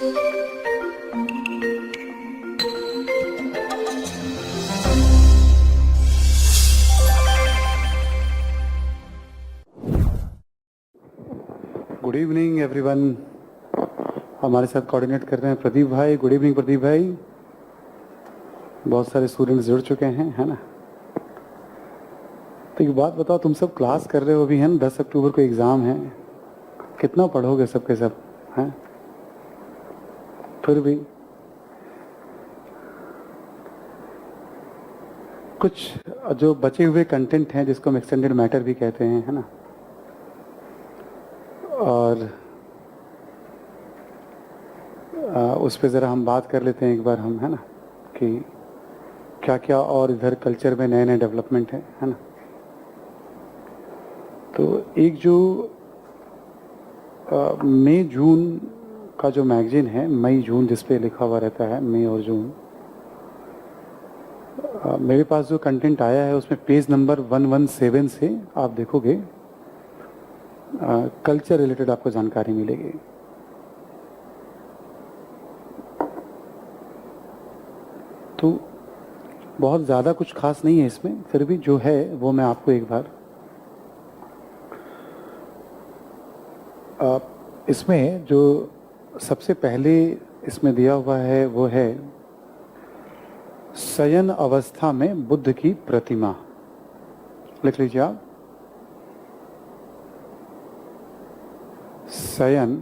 Good evening everyone. हमारे साथ coordinate कर रहे हैं प्रदीप भाई। गुड इवनिंग प्रदीप भाई। बहुत सारे स्टूडेंट्स जुड़ चुके हैं, है ना। तो एक बात बताओ, तुम सब क्लास कर रहे हो अभी, है ना। 10 अक्टूबर को एग्ज़ाम है, कितना पढ़ोगे सबके सब, हैं। फिर भी कुछ जो बचे हुए कंटेंट हैं जिसको हम एक्सटेंडेड मैटर भी कहते हैं, है ना, और उस पर ज़रा हम बात कर लेते हैं एक बार हम, है ना, कि क्या क्या और इधर कल्चर में नए नए डेवलपमेंट है ना। तो एक जो मई जून का जो मैगजीन है, मई जून जिस पे लिखा हुआ रहता है, मई और जून, मेरे पास जो कंटेंट आया है उसमें पेज नंबर 117 से आप देखोगे कल्चर रिलेटेड आपको जानकारी मिलेगी। तो बहुत ज़्यादा कुछ खास नहीं है इसमें, फिर भी जो है वो मैं आपको एक बार इसमें जो सबसे पहले इसमें दिया हुआ है वो है शयन अवस्था में बुद्ध की प्रतिमा। लिख लीजिए आप, शयन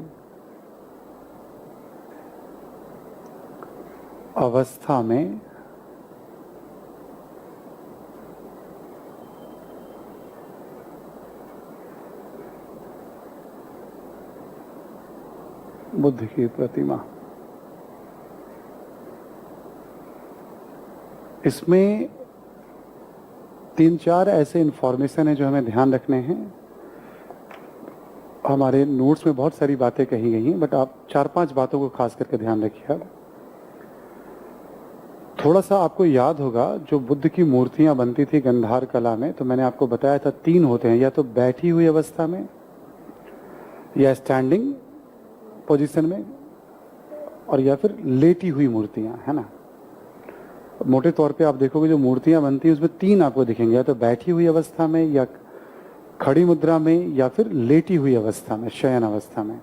अवस्था में बुद्ध की प्रतिमा। इसमें 3-4 ऐसे इंफॉर्मेशन है जो हमें ध्यान रखने हैं। हमारे नोट्स में बहुत सारी बातें कही गई हैं, बट आप 4-5 बातों को खास करके ध्यान रखिए। आप थोड़ा सा आपको याद होगा जो बुद्ध की मूर्तियां बनती थी गंधार कला में, तो मैंने आपको बताया था 3 होते हैं, या तो बैठी हुई अवस्था में, या स्टैंडिंग पोजीशन में, और या फिर लेटी हुई मूर्तियां, है ना। मोटे तौर पे आप देखोगे जो मूर्तियां बनती हैं उसमें 3 आपको दिखेंगे, या तो बैठी हुई अवस्था में, या खड़ी मुद्रा में, या फिर लेटी हुई अवस्था में, शयन अवस्था में।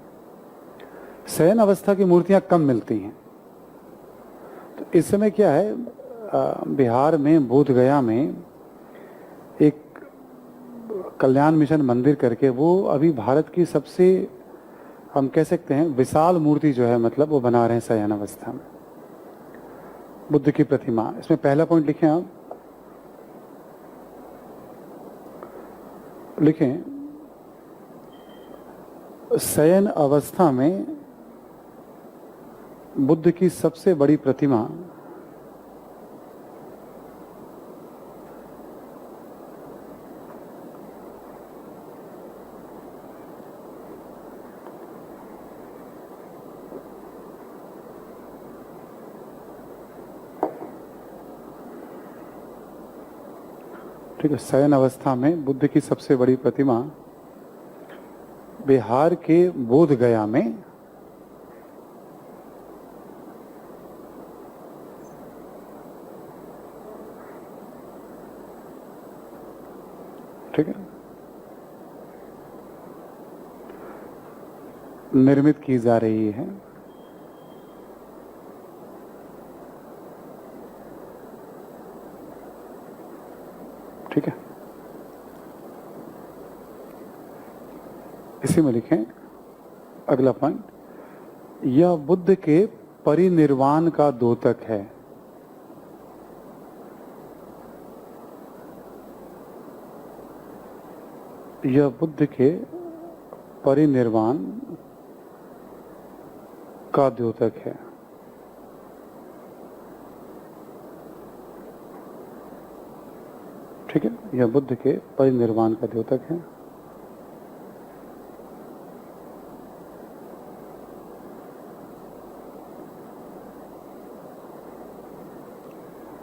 शयन अवस्था की मूर्तियां कम मिलती हैं। तो इस समय क्या है, बिहार में बोध गया में एक कल्याण मिशन मंदिर करके, वो अभी भारत की सबसे, हम कह सकते हैं, विशाल मूर्ति जो है, मतलब वो बना रहे हैं शयन अवस्था में बुद्ध की प्रतिमा। इसमें पहला पॉइंट लिखें आप, लिखें शयन अवस्था में बुद्ध की सबसे बड़ी प्रतिमा ठीक है। शयन अवस्था में बुद्ध की सबसे बड़ी प्रतिमा बिहार के बोध गया में ठीक है निर्मित की जा रही है। ठीक है, इसी में लिखें अगला पॉइंट, यह बुद्ध के परिनिर्वाण का द्योतक है। यह बुद्ध के परिनिर्वाण का द्योतक है। ठीक है, यह बुद्ध के परिनिर्वाण का द्योतक है।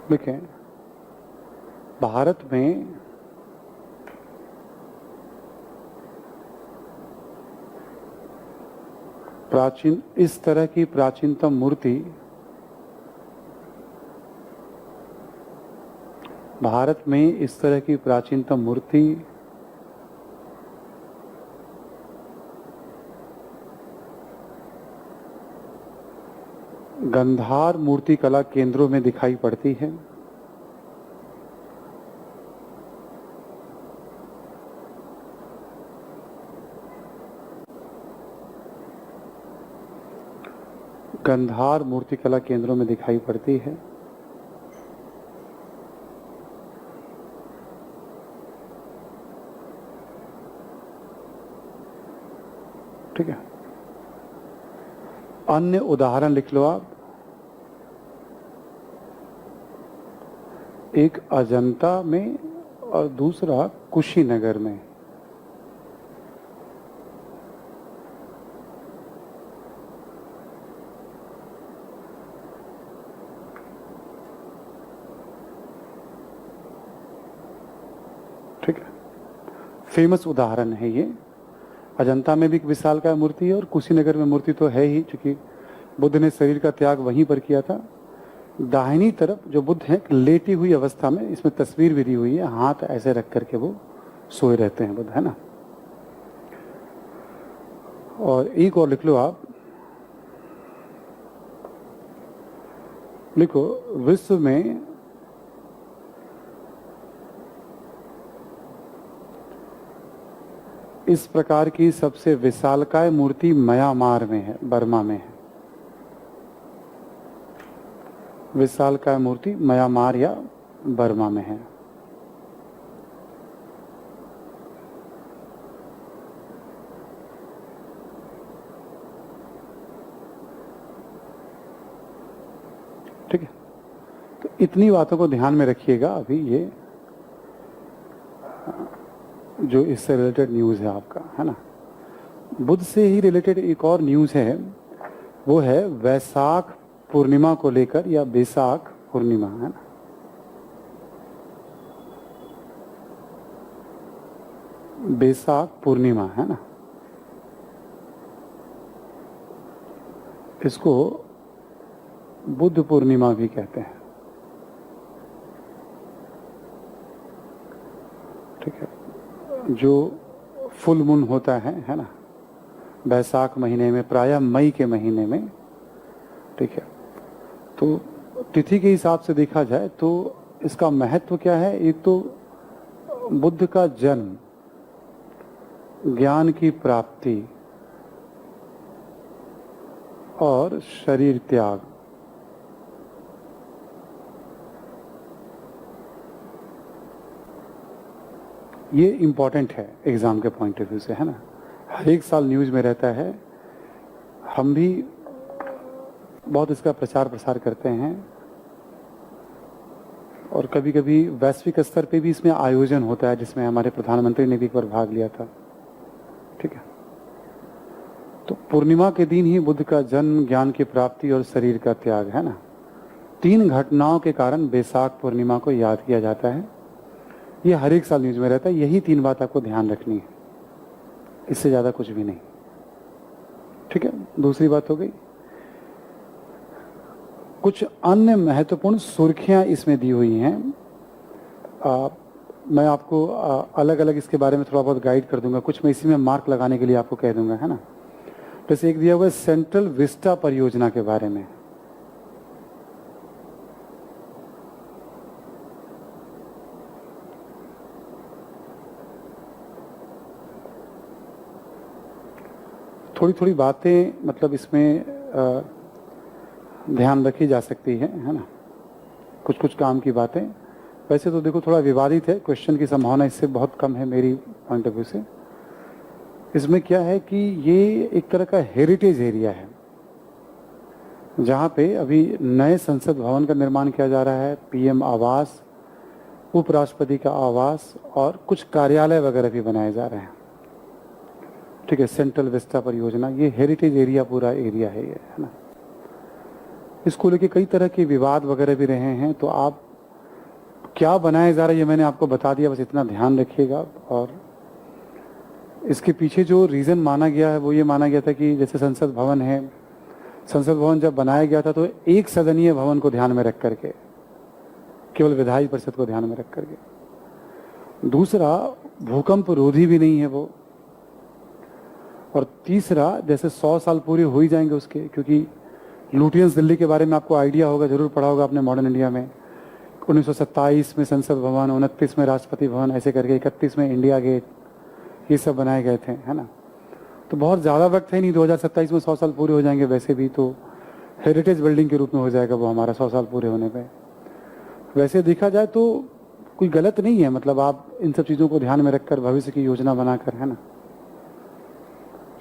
देखें, भारत में प्राचीन, इस तरह की प्राचीनतम मूर्ति भारत में, इस तरह की प्राचीनतम मूर्ति गंधार मूर्ति कला केंद्रों में दिखाई पड़ती है। गंधार मूर्तिकला केंद्रों में दिखाई पड़ती है। ठीक है, अन्य उदाहरण लिख लो आप। एक अजंता में और दूसरा कुशीनगर में। ठीक है, फेमस उदाहरण है ये। अजंता में भी विशालकाय मूर्ति है और कुशीनगर में मूर्ति तो है ही, क्योंकि बुद्ध ने शरीर का त्याग वहीं पर किया था। दाहिनी तरफ जो बुद्ध है लेटी हुई अवस्था में, इसमें तस्वीर भी दी हुई है, हाथ ऐसे रख करके वो सोए रहते हैं बुद्ध, है ना। और एक और लिख लो आप, लिखो विश्व में इस प्रकार की सबसे विशालकाय मूर्ति म्यांमार में है, बर्मा में है। विशालकाय मूर्ति म्यांमार या बर्मा में है। ठीक है, तो इतनी बातों को ध्यान में रखिएगा। अभी ये जो इससे रिलेटेड न्यूज़ है आपका, है ना। बुद्ध से ही रिलेटेड एक और न्यूज़ है, वो है वैशाख पूर्णिमा को लेकर, या बैसाख पूर्णिमा, है ना। बैसाख पूर्णिमा, है ना, इसको बुद्ध पूर्णिमा भी कहते हैं। ठीक है, जो फुल मून होता है ना, बैसाख महीने में, प्रायः मई के महीने में। ठीक है, तो तिथि के हिसाब से देखा जाए तो इसका महत्व क्या है। एक तो बुद्ध का जन्म, ज्ञान की प्राप्ति और शरीर त्याग। ये इम्पोर्टेंट है एग्जाम के पॉइंट ऑफ व्यू से, है ना। हर एक साल न्यूज़ में रहता है, हम भी बहुत इसका प्रचार प्रसार करते हैं, और कभी कभी वैश्विक स्तर पे भी इसमें आयोजन होता है, जिसमें हमारे प्रधानमंत्री ने भी एक बार भाग लिया था। ठीक है, तो पूर्णिमा के दिन ही बुद्ध का जन्म, ज्ञान की प्राप्ति और शरीर का त्याग, है ना। 3 घटनाओं के कारण बैसाख पूर्णिमा को याद किया जाता है। ये हर एक साल न्यूज में रहता है। यही 3 बात आपको ध्यान रखनी है, इससे ज्यादा कुछ भी नहीं। ठीक है, दूसरी बात हो गई, कुछ अन्य महत्वपूर्ण सुर्खियां इसमें दी हुई हैं। मैं आपको अलग अलग इसके बारे में थोड़ा बहुत गाइड कर दूंगा, कुछ मैं इसी में मार्क लगाने के लिए आपको कह दूंगा, है ना। जैसे एक दिया हुआ है सेंट्रल विस्टा परियोजना के बारे में। थोड़ी थोड़ी बातें मतलब इसमें ध्यान रखी जा सकती है ना, कुछ कुछ काम की बातें। वैसे तो देखो थोड़ा विवादित है, क्वेश्चन की संभावना इससे बहुत कम है मेरी पॉइंट ऑफ व्यू से। इसमें क्या है कि ये एक तरह का हेरिटेज एरिया है, जहाँ पे अभी नए संसद भवन का निर्माण किया जा रहा है, पीएम आवास, उपराष्ट्रपति का आवास और कुछ कार्यालय वगैरह भी बनाए जा रहे हैं। ठीक है, सेंट्रल विस्टा परियोजना, ये हेरिटेज एरिया पूरा एरिया है ये, है ना। इसको लेके कई तरह के विवाद वगैरह भी रहे हैं, तो आप क्या बनाया जा रहा है ये मैंने आपको बता दिया, बस इतना ध्यान रखिएगा। और इसके पीछे जो रीज़न माना गया है वो ये माना गया था कि जैसे संसद भवन है, संसद भवन जब बनाया गया था तो एक सदनीय भवन को ध्यान में रख करके, केवल विधायी परिषद को ध्यान में रख करके। दूसरा, भूकंप रोधी भी नहीं है वो। और तीसरा, जैसे 100 साल पूरे हो ही जाएंगे उसके, क्योंकि लुटियंस दिल्ली के बारे में आपको आइडिया होगा, जरूर पढ़ा होगा आपने मॉडर्न इंडिया में। 1927 में संसद भवन, 29 में राष्ट्रपति भवन, ऐसे करके 31 में इंडिया गेट, ये सब बनाए गए थे, है ना। तो बहुत ज़्यादा वक्त है नहीं, 2027 में 100 साल पूरे हो जाएंगे। वैसे भी तो हेरिटेज बिल्डिंग के रूप में हो जाएगा वो हमारा 100 साल पूरे होने पे। वैसे देखा जाए तो कोई गलत नहीं है, मतलब आप इन सब चीज़ों को ध्यान में रखकर भविष्य की योजना बनाकर, है ना,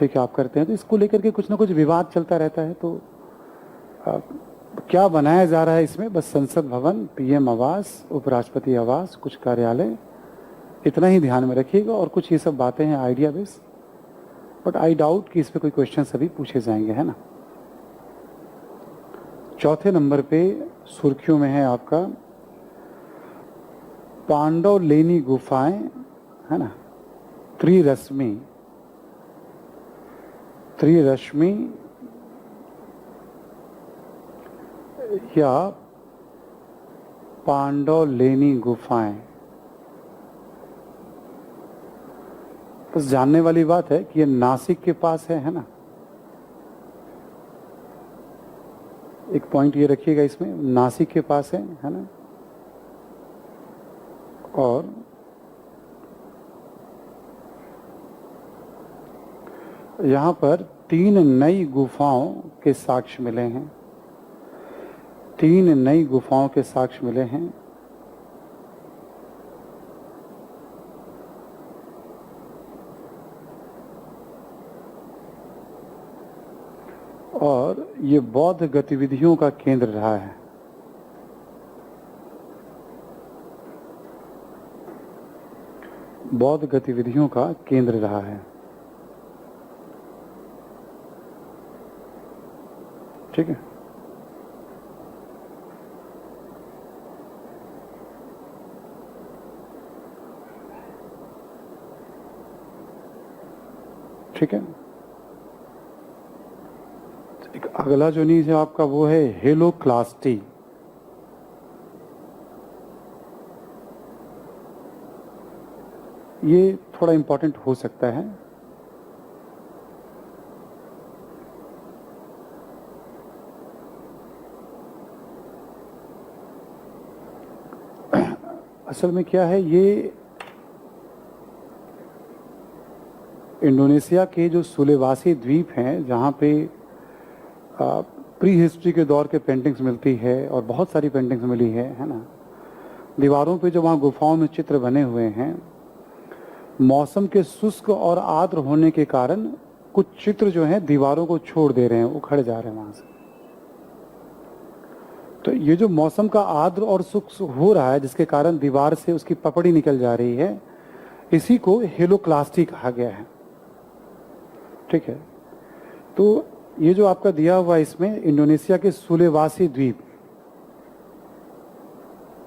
ठीक है, आप करते हैं। तो इसको लेकर के कुछ ना कुछ विवाद चलता रहता है। तो क्या बनाया जा रहा है इसमें? बस संसद भवन, पीएम आवास, उपराष्ट्रपति आवास, कुछ कार्यालय, इतना ही ध्यान में रखिएगा। और कुछ ये सब बातें हैं idea base, but I doubt कि इस पे कोई क्वेश्चन अभी पूछे जाएंगे, है ना। चौथे नंबर पे सुर्खियों में है आपका पांडव लेनी गुफाएं, है ना, त्रिरश्मि या पांडव लेनी गुफाएं। बस जानने वाली बात है कि ये नासिक के पास है ना। एक पॉइंट ये रखिएगा इसमें, नासिक के पास है ना। और यहाँ पर 3 नई गुफाओं के साक्ष्य मिले हैं। 3 नई गुफाओं के साक्ष्य मिले हैं। और ये बौद्ध गतिविधियों का केंद्र रहा है। बौद्ध गतिविधियों का केंद्र रहा है, ठीक है। ठीक है। एक अगला जो न्यूज़ है आपका वो है हेलोक्लास्टी। ये थोड़ा इंपॉर्टेंट हो सकता है। असल में क्या है, ये इंडोनेशिया के जो सुलेवासी द्वीप हैं, जहाँ पे प्री हिस्ट्री के दौर के पेंटिंग्स मिलती है और बहुत सारी पेंटिंग्स मिली है ना। दीवारों पे जो वहाँ गुफाओं में चित्र बने हुए हैं, मौसम के शुष्क और आर्द्र होने के कारण कुछ चित्र जो हैं दीवारों को छोड़ दे रहे हैं, उखड़ जा रहे हैं वहाँ से। तो ये जो मौसम का आर्द्र और शुष्क हो रहा है, जिसके कारण दीवार से उसकी पपड़ी निकल जा रही है, इसी को हेलोक्लास्टी कहा गया है, ठीक है। तो ये जो आपका दिया हुआ इसमें इंडोनेशिया के सुलेवासी द्वीप,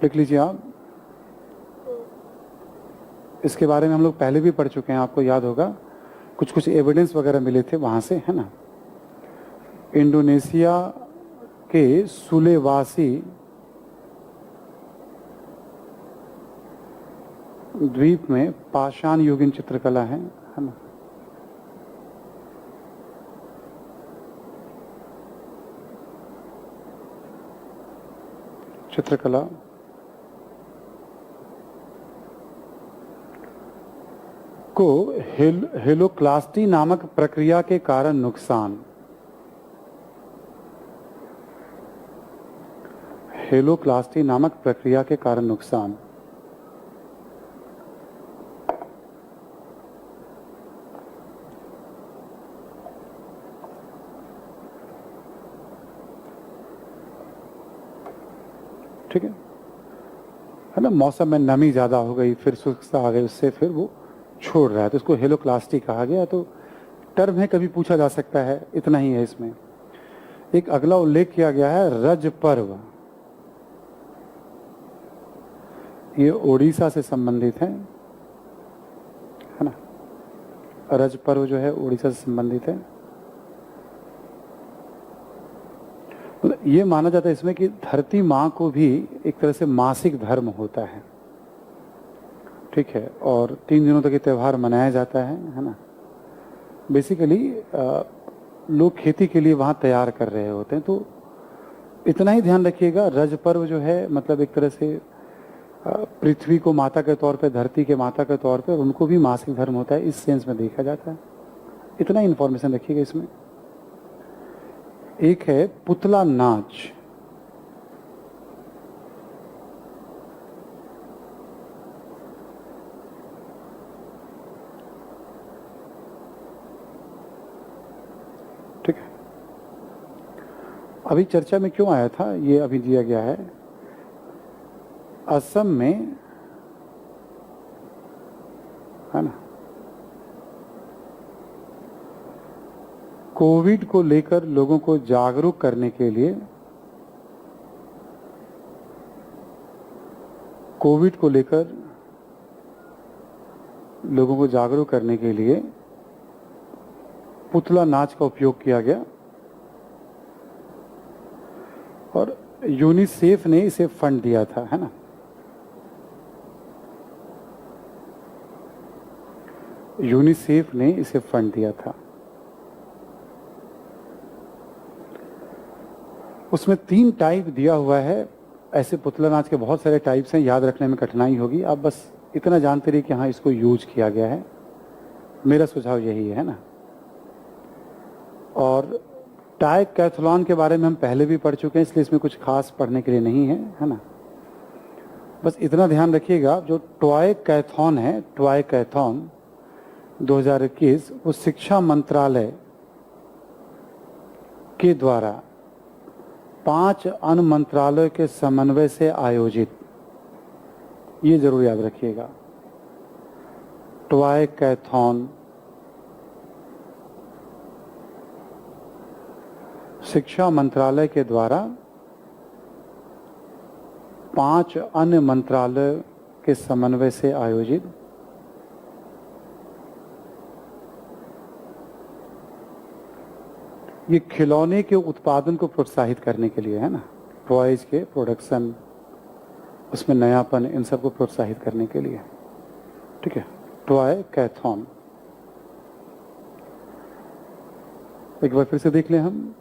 लिख लीजिए आप। इसके बारे में हम लोग पहले भी पढ़ चुके हैं, आपको याद होगा, कुछ एविडेंस वगैरह मिले थे वहां से, है ना। इंडोनेशिया के सुलेवासी द्वीप में पाषाण युगीन चित्रकला है ना। चित्रकला को हेलोक्लास्टी नामक प्रक्रिया के कारण नुकसान, हेलोक्लास्टी नामक प्रक्रिया के कारण नुकसान। ठीक है ना। मौसम में नमी ज्यादा हो गई, फिर शुष्कता आ गई, उससे फिर वो छोड़ रहा है, तो इसको हेलोक्लास्टी कहा गया। तो टर्म है, कभी पूछा जा सकता है, इतना ही है इसमें। एक अगला उल्लेख किया गया है रज पर्व। ये ओडिशा से संबंधित है ना। रज पर्व जो है उड़ीसा से संबंधित है। मतलब ये माना जाता है इसमें कि धरती माँ को भी एक तरह से मासिक धर्म होता है, ठीक है, और 3 दिनों तक ये त्यौहार मनाया जाता है ना। बेसिकली लोग खेती के लिए वहाँ तैयार कर रहे होते हैं, तो इतना ही ध्यान रखिएगा, रज पर्व जो है मतलब एक तरह से पृथ्वी को माता के तौर पे, धरती के माता के तौर पे उनको भी मासिक धर्म होता है, इस सेंस में देखा जाता है। इतना इंफॉर्मेशन रखिएगा इसमें। एक है पुतला नाच। ठीक है, अभी चर्चा में क्यों आया था, ये अभी दिया गया है। असम में है ना, कोविड को लेकर लोगों को जागरूक करने के लिए, कोविड को लेकर लोगों को जागरूक करने के लिए पुतला नाच का उपयोग किया गया और यूनिसेफ ने इसे फंड दिया था, है ना। यूनिसेफ ने इसे फंड दिया था। उसमें 3 टाइप दिया हुआ है। ऐसे पुतला नाच के बहुत सारे टाइप्स हैं, याद रखने में कठिनाई होगी, आप बस इतना जानते रहिए कि हाँ इसको यूज किया गया है। मेरा सुझाव यही है ना। और टाइकैथलॉन के बारे में हम पहले भी पढ़ चुके हैं, इसलिए इसमें कुछ खास पढ़ने के लिए नहीं है ना। बस इतना ध्यान रखिएगा, जो टॉयकैथॉन है, टॉयकैथॉन 2021, वो शिक्षा मंत्रालय के द्वारा 5 अन्य मंत्रालयों के समन्वय से आयोजित, ये जरूर याद रखिएगा, टॉयकैथॉन शिक्षा मंत्रालय के द्वारा 5 अन्य मंत्रालय के समन्वय से आयोजित ये खिलौने के उत्पादन को प्रोत्साहित करने के लिए है ना, टॉयज के प्रोडक्शन, उसमें नयापन, इन सब को प्रोत्साहित करने के लिए, ठीक है। टॉयकैथॉन एक बार फिर से देख लें हम।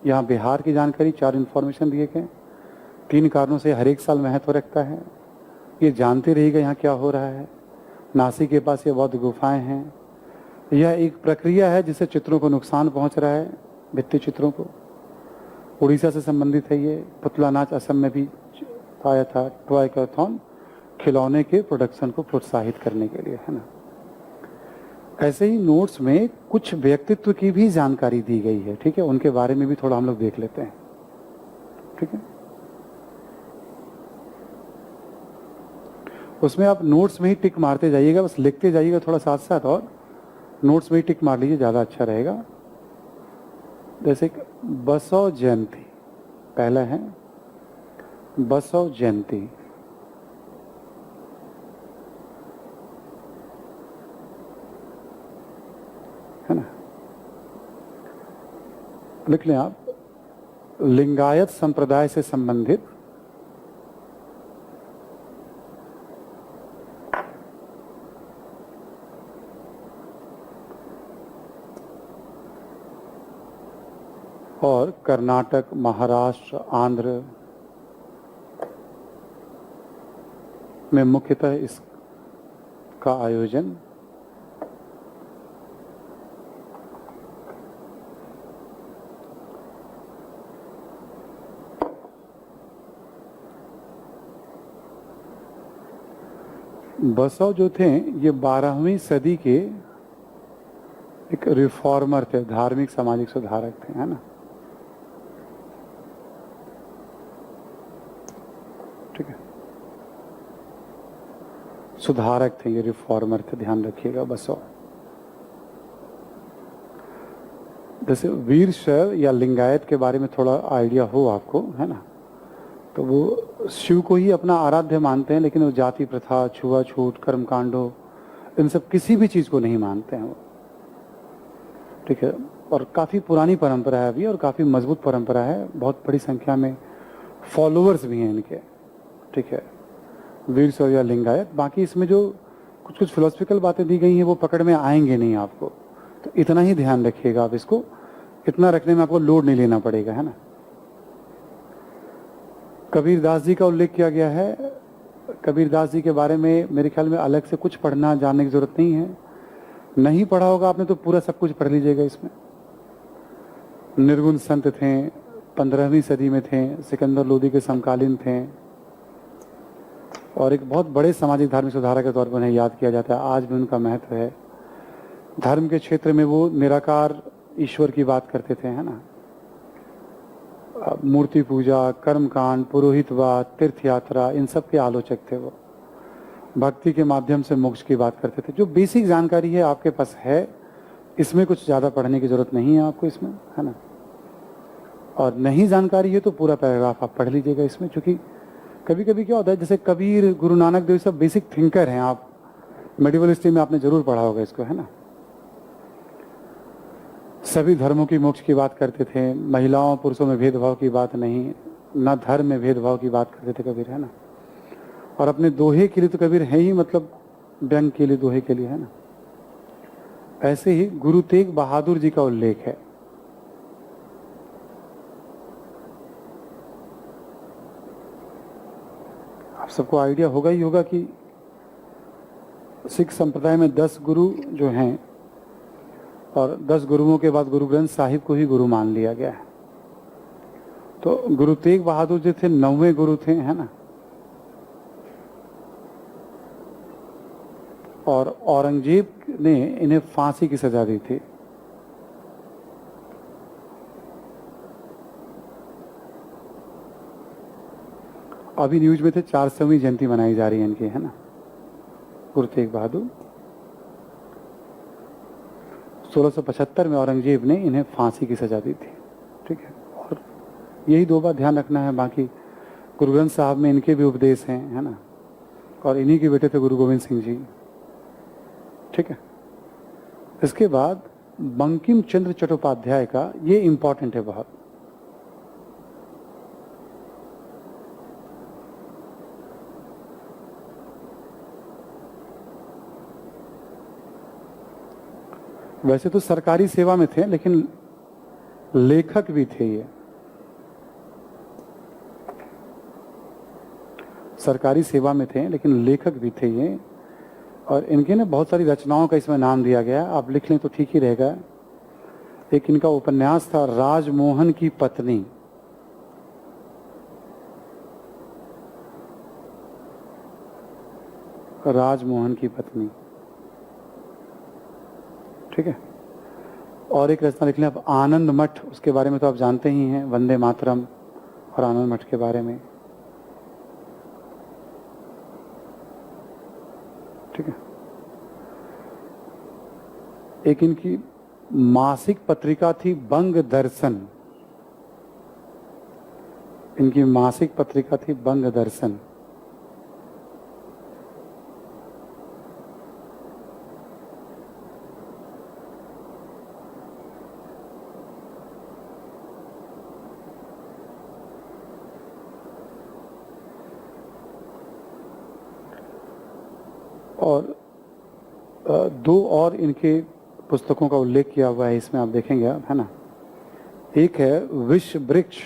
यहाँ बिहार की जानकारी 4 इन्फॉर्मेशन दिए गए, 3 कारणों से हर एक साल महत्व रखता है। ये जानते रहिएगा यहाँ क्या हो रहा है। नासिक के पास ये बौद्ध गुफाएं हैं। यह एक प्रक्रिया है जिससे चित्रों को नुकसान पहुंच रहा है, भित्ति चित्रों को। उड़ीसा से संबंधित है ये। पुतला नाच असम में भी आया था। टॉयकैथॉन खिलौने के प्रोडक्शन को प्रोत्साहित करने के लिए, है ना। ऐसे ही नोट्स में कुछ व्यक्तित्व की भी जानकारी दी गई है, ठीक है, उनके बारे में भी थोड़ा हम लोग देख लेते हैं, ठीक है। उसमें आप नोट्स में ही टिक मारते जाइएगा, बस लिखते जाइएगा थोड़ा साथ साथ, और नोट्स में ही टिक मार लीजिए, ज़्यादा अच्छा रहेगा। जैसे बसव जयंती, पहला है बसव जयंती, है ना। लिख लें आप, लिंगायत संप्रदाय से संबंधित और कर्नाटक, महाराष्ट्र, आंध्र में मुख्यतः इसका आयोजन बसव जो थे ये 12वीं सदी के एक रिफॉर्मर थे, धार्मिक सामाजिक सुधारक थे, है ना। ठीक है, सुधारक थे ये, रिफॉर्मर थे, ध्यान रखिएगा बसव। जैसे वीर शैव या लिंगायत के बारे में थोड़ा आइडिया हो आपको, है ना, तो वो शिव को ही अपना आराध्य मानते हैं, लेकिन वो जाति प्रथा, छुआछूत, कर्मकांडों, इन सब किसी भी चीज को नहीं मानते हैं वो, ठीक है, और काफ़ी पुरानी परंपरा है अभी और काफ़ी मजबूत परंपरा है, बहुत बड़ी संख्या में फॉलोअर्स भी हैं इनके, ठीक है, वीर शैव या लिंगायत। बाकी इसमें जो कुछ कुछ फिलोसफिकल बातें दी गई हैं वो पकड़ में आएंगे नहीं आपको, तो इतना ही ध्यान रखिएगा आप, इसको इतना रखने में आपको लोड नहीं लेना पड़ेगा, है ना। कबीरदास जी का उल्लेख किया गया है। कबीरदास जी के बारे में मेरे ख्याल में अलग से कुछ पढ़ना जानने की जरूरत नहीं है, नहीं पढ़ा होगा आपने तो पूरा सब कुछ पढ़ लीजिएगा इसमें। निर्गुण संत थे, 15वीं सदी में थे, सिकंदर लोदी के समकालीन थे और एक बहुत बड़े सामाजिक धार्मिक सुधारक के तौर पर उन्हें याद किया जाता है, आज भी उनका महत्व है। धर्म के क्षेत्र में वो निराकार ईश्वर की बात करते थे, है ना। मूर्ति पूजा, कर्मकांड, पुरोहितवाद, तीर्थ यात्रा, इन सब के आलोचक थे वो। भक्ति के माध्यम से मोक्ष की बात करते थे। जो बेसिक जानकारी है आपके पास है, इसमें कुछ ज़्यादा पढ़ने की जरूरत नहीं है आपको इसमें, है ना। और नहीं जानकारी है तो पूरा पैराग्राफ आप पढ़ लीजिएगा इसमें, क्योंकि कभी कभी क्या होता है, जैसे कबीर, गुरु नानक देव सब बेसिक थिंकर हैं, आप मेडिवल हिस्ट्री में आपने जरूर पढ़ा होगा इसको, है ना। सभी धर्मों की मोक्ष की बात करते थे, महिलाओं पुरुषों में भेदभाव की बात नहीं, न धर्म में भेदभाव की बात करते थे कबीर, है ना। और अपने दोहे के लिए तो कबीर है ही, मतलब व्यंग के लिए, दोहे के लिए, है ना। ऐसे ही गुरु तेग बहादुर जी का उल्लेख है। आप सबको आइडिया होगा ही होगा कि सिख संप्रदाय में 10 गुरु जो हैं, और 10 गुरुओं के बाद गुरु ग्रंथ साहिब को ही गुरु मान लिया गया है। तो गुरु तेग बहादुर जी थे 9वें गुरु थे, है ना। और औरंगजेब ने इन्हें फांसी की सजा दी थी। अभी न्यूज में थे 400वीं जयंती मनाई जा रही है इनकी, है ना, गुरु तेग बहादुर। 1675 में औरंगजेब ने इन्हें फांसी की सजा दी थी, ठीक है। और यही 2 बात ध्यान रखना है, बाकी गुरु ग्रंथ साहब में इनके भी उपदेश हैं, है ना, और इन्हीं के बेटे थे गुरु गोविंद सिंह जी, ठीक है। इसके बाद बंकिम चंद्र चट्टोपाध्याय का, ये इंपॉर्टेंट है बहुत। वैसे तो सरकारी सेवा में थे लेकिन लेखक भी थे ये। सरकारी सेवा में थे लेकिन लेखक भी थे ये, और इनके ना बहुत सारी रचनाओं का इसमें नाम दिया गया, आप लिख लें तो ठीक ही रहेगा। एक इनका उपन्यास था राजमोहन की पत्नी, राजमोहन की पत्नी, ठीक है। और एक रचना लिख लें आप आनंद मठ, उसके बारे में तो आप जानते ही हैं, वंदे मातरम और आनंद मठ के बारे में, ठीक है। एक इनकी मासिक पत्रिका थी बंग दर्शन, इनकी मासिक पत्रिका थी बंग दर्शन। और 2 और इनके पुस्तकों का उल्लेख किया हुआ है इसमें, आप देखेंगे आप, है ना। एक है विश्व वृक्ष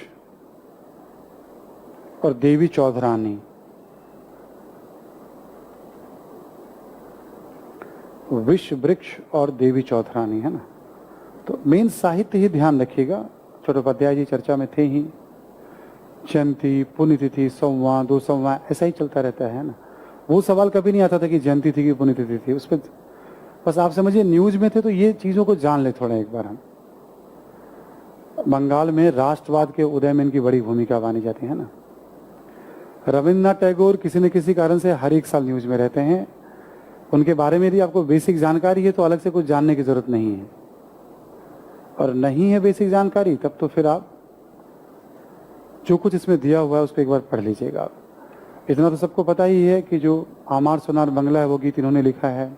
और देवी चौधरानी। विश्व वृक्ष और देवी चौधरानी, है ना। तो मेन साहित्य ही ध्यान रखिएगा, चट्टोपाध्याय जी चर्चा में थे ही। जयंती, पुण्यतिथि, संवाद, 2 संवाद, ऐसा ही चलता रहता है ना। वो सवाल कभी नहीं आता था कि जयंती थी कि पुण्यतिथि थी, उस पर बस आप समझिए न्यूज में थे, तो ये चीजों को जान ले थोड़ा एक बार हम। बंगाल में राष्ट्रवाद के उदय में इनकी बड़ी भूमिका मानी जाती है ना। रविन्द्रनाथ टैगोर किसी न किसी कारण से हर एक साल न्यूज में रहते हैं, उनके बारे में यदि आपको बेसिक जानकारी है तो अलग से कुछ जानने की जरूरत नहीं है, और नहीं है बेसिक जानकारी तब तो फिर आप जो कुछ इसमें दिया हुआ है उसको एक बार पढ़ लीजिएगा आप। इतना तो सबको पता ही है कि जो आमार सोनार बंगला है वो गीत इन्होंने लिखा है,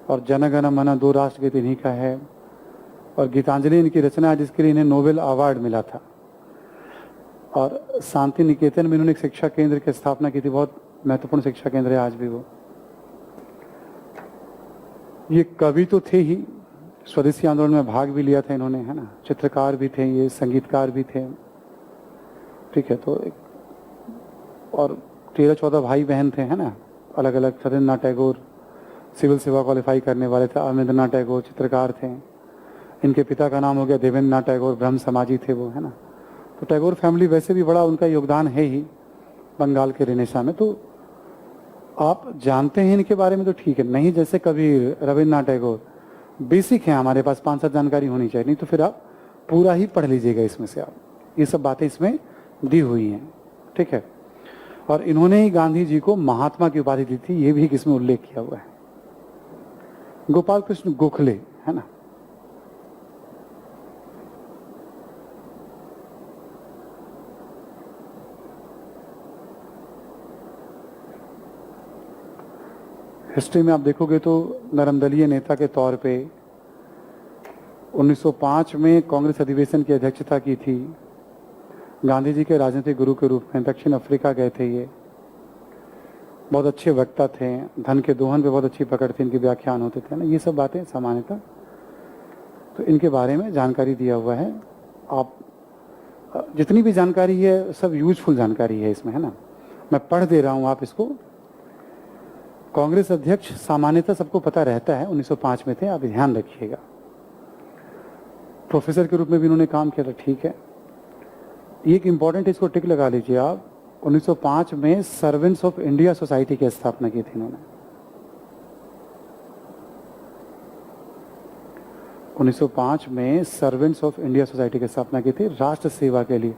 और जन गण मन 2 राष्ट्र गीत इन्हीं का है। और गीतांजलि इनकी रचना है जिसके लिए इन्हें नोबेल अवार्ड मिला था। और शांति निकेतन में इन्होंने एक शिक्षा केंद्र की स्थापना की थी, बहुत महत्वपूर्ण शिक्षा केंद्र है आज भी वो। ये कवि तो थे ही, स्वदेशी आंदोलन में भाग भी लिया था इन्होंने, है ना, चित्रकार भी थे, ये संगीतकार भी थे, ठीक है। तो और 13-14 भाई बहन थे, है ना, अलग अलग। सत्येंद्रनाथ टैगोर सिविल सेवा क्वालिफाई करने वाले थे, अमरेंद्रनाथ टैगोर चित्रकार थे, इनके पिता का नाम हो गया देवेंद्र नाथ टैगोर, ब्रह्म समाजी थे वो, है ना। तो टैगोर फैमिली वैसे भी बड़ा उनका योगदान है ही बंगाल के रेनेसा में। तो आप जानते हैं इनके बारे में तो ठीक है, नहीं जैसे कबीर, रविन्द्रनाथ टैगोर बेसिक है हमारे पास, 5-7 जानकारी होनी चाहिए, नहीं तो फिर आप पूरा ही पढ़ लीजिएगा इसमें से, आप ये सब बातें इसमें दी हुई हैं, ठीक है। और इन्होंने ही गांधी जी को महात्मा की उपाधि दी थी, ये भी इसमें उल्लेख किया हुआ है। गोपाल कृष्ण गोखले, है ना, हिस्ट्री में आप देखोगे तो नरमदलीय नेता के तौर पे 1905 में कांग्रेस अधिवेशन की अध्यक्षता की थी। गांधी जी के राजनीतिक गुरु के रूप में दक्षिण अफ्रीका गए थे ये। बहुत अच्छे वक्ता थे, धन के दोहन पे बहुत अच्छी पकड़ थी, इनके व्याख्यान होते थे ना, ये सब बातें सामान्यतः तो इनके बारे में जानकारी दिया हुआ है। आप जितनी भी जानकारी है सब यूजफुल जानकारी है इसमें, है ना, मैं पढ़ दे रहा हूँ, आप इसको। कांग्रेस अध्यक्ष सामान्यतः सबको पता रहता है, 1905 में थे, आप ध्यान रखिएगा। प्रोफेसर के रूप में भी उन्होंने काम किया था, ठीक है। एक इंपॉर्टेंट इसको टिक लगा लीजिए आप, 1905 में सर्वेंट्स ऑफ इंडिया सोसाइटी की स्थापना की थी इन्होंने। 1905 में सर्वेंट्स ऑफ इंडिया सोसाइटी की स्थापना की थी, राष्ट्र सेवा के लिए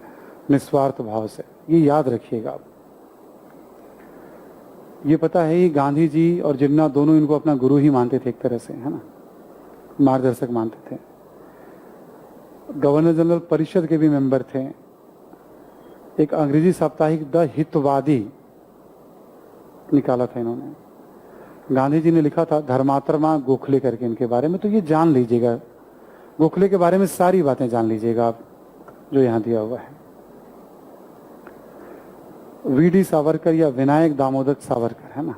निस्वार्थ भाव से, ये याद रखिएगा आप। ये पता है ही गांधी जी और जिन्ना दोनों इनको अपना गुरु ही मानते थे एक तरह से, है ना, मार्गदर्शक मानते थे। गवर्नर जनरल परिषद के भी मेंबर थे। एक अंग्रेजी साप्ताहिक द हितवादी निकाला था इन्होंने। गांधी जी ने लिखा था धर्मात्मा गोखले करके इनके बारे में, तो ये जान लीजिएगा, गोखले के बारे में सारी बातें जान लीजिएगा आप जो यहां दिया हुआ है। वीडी सावरकर या विनायक दामोदर सावरकर, है ना,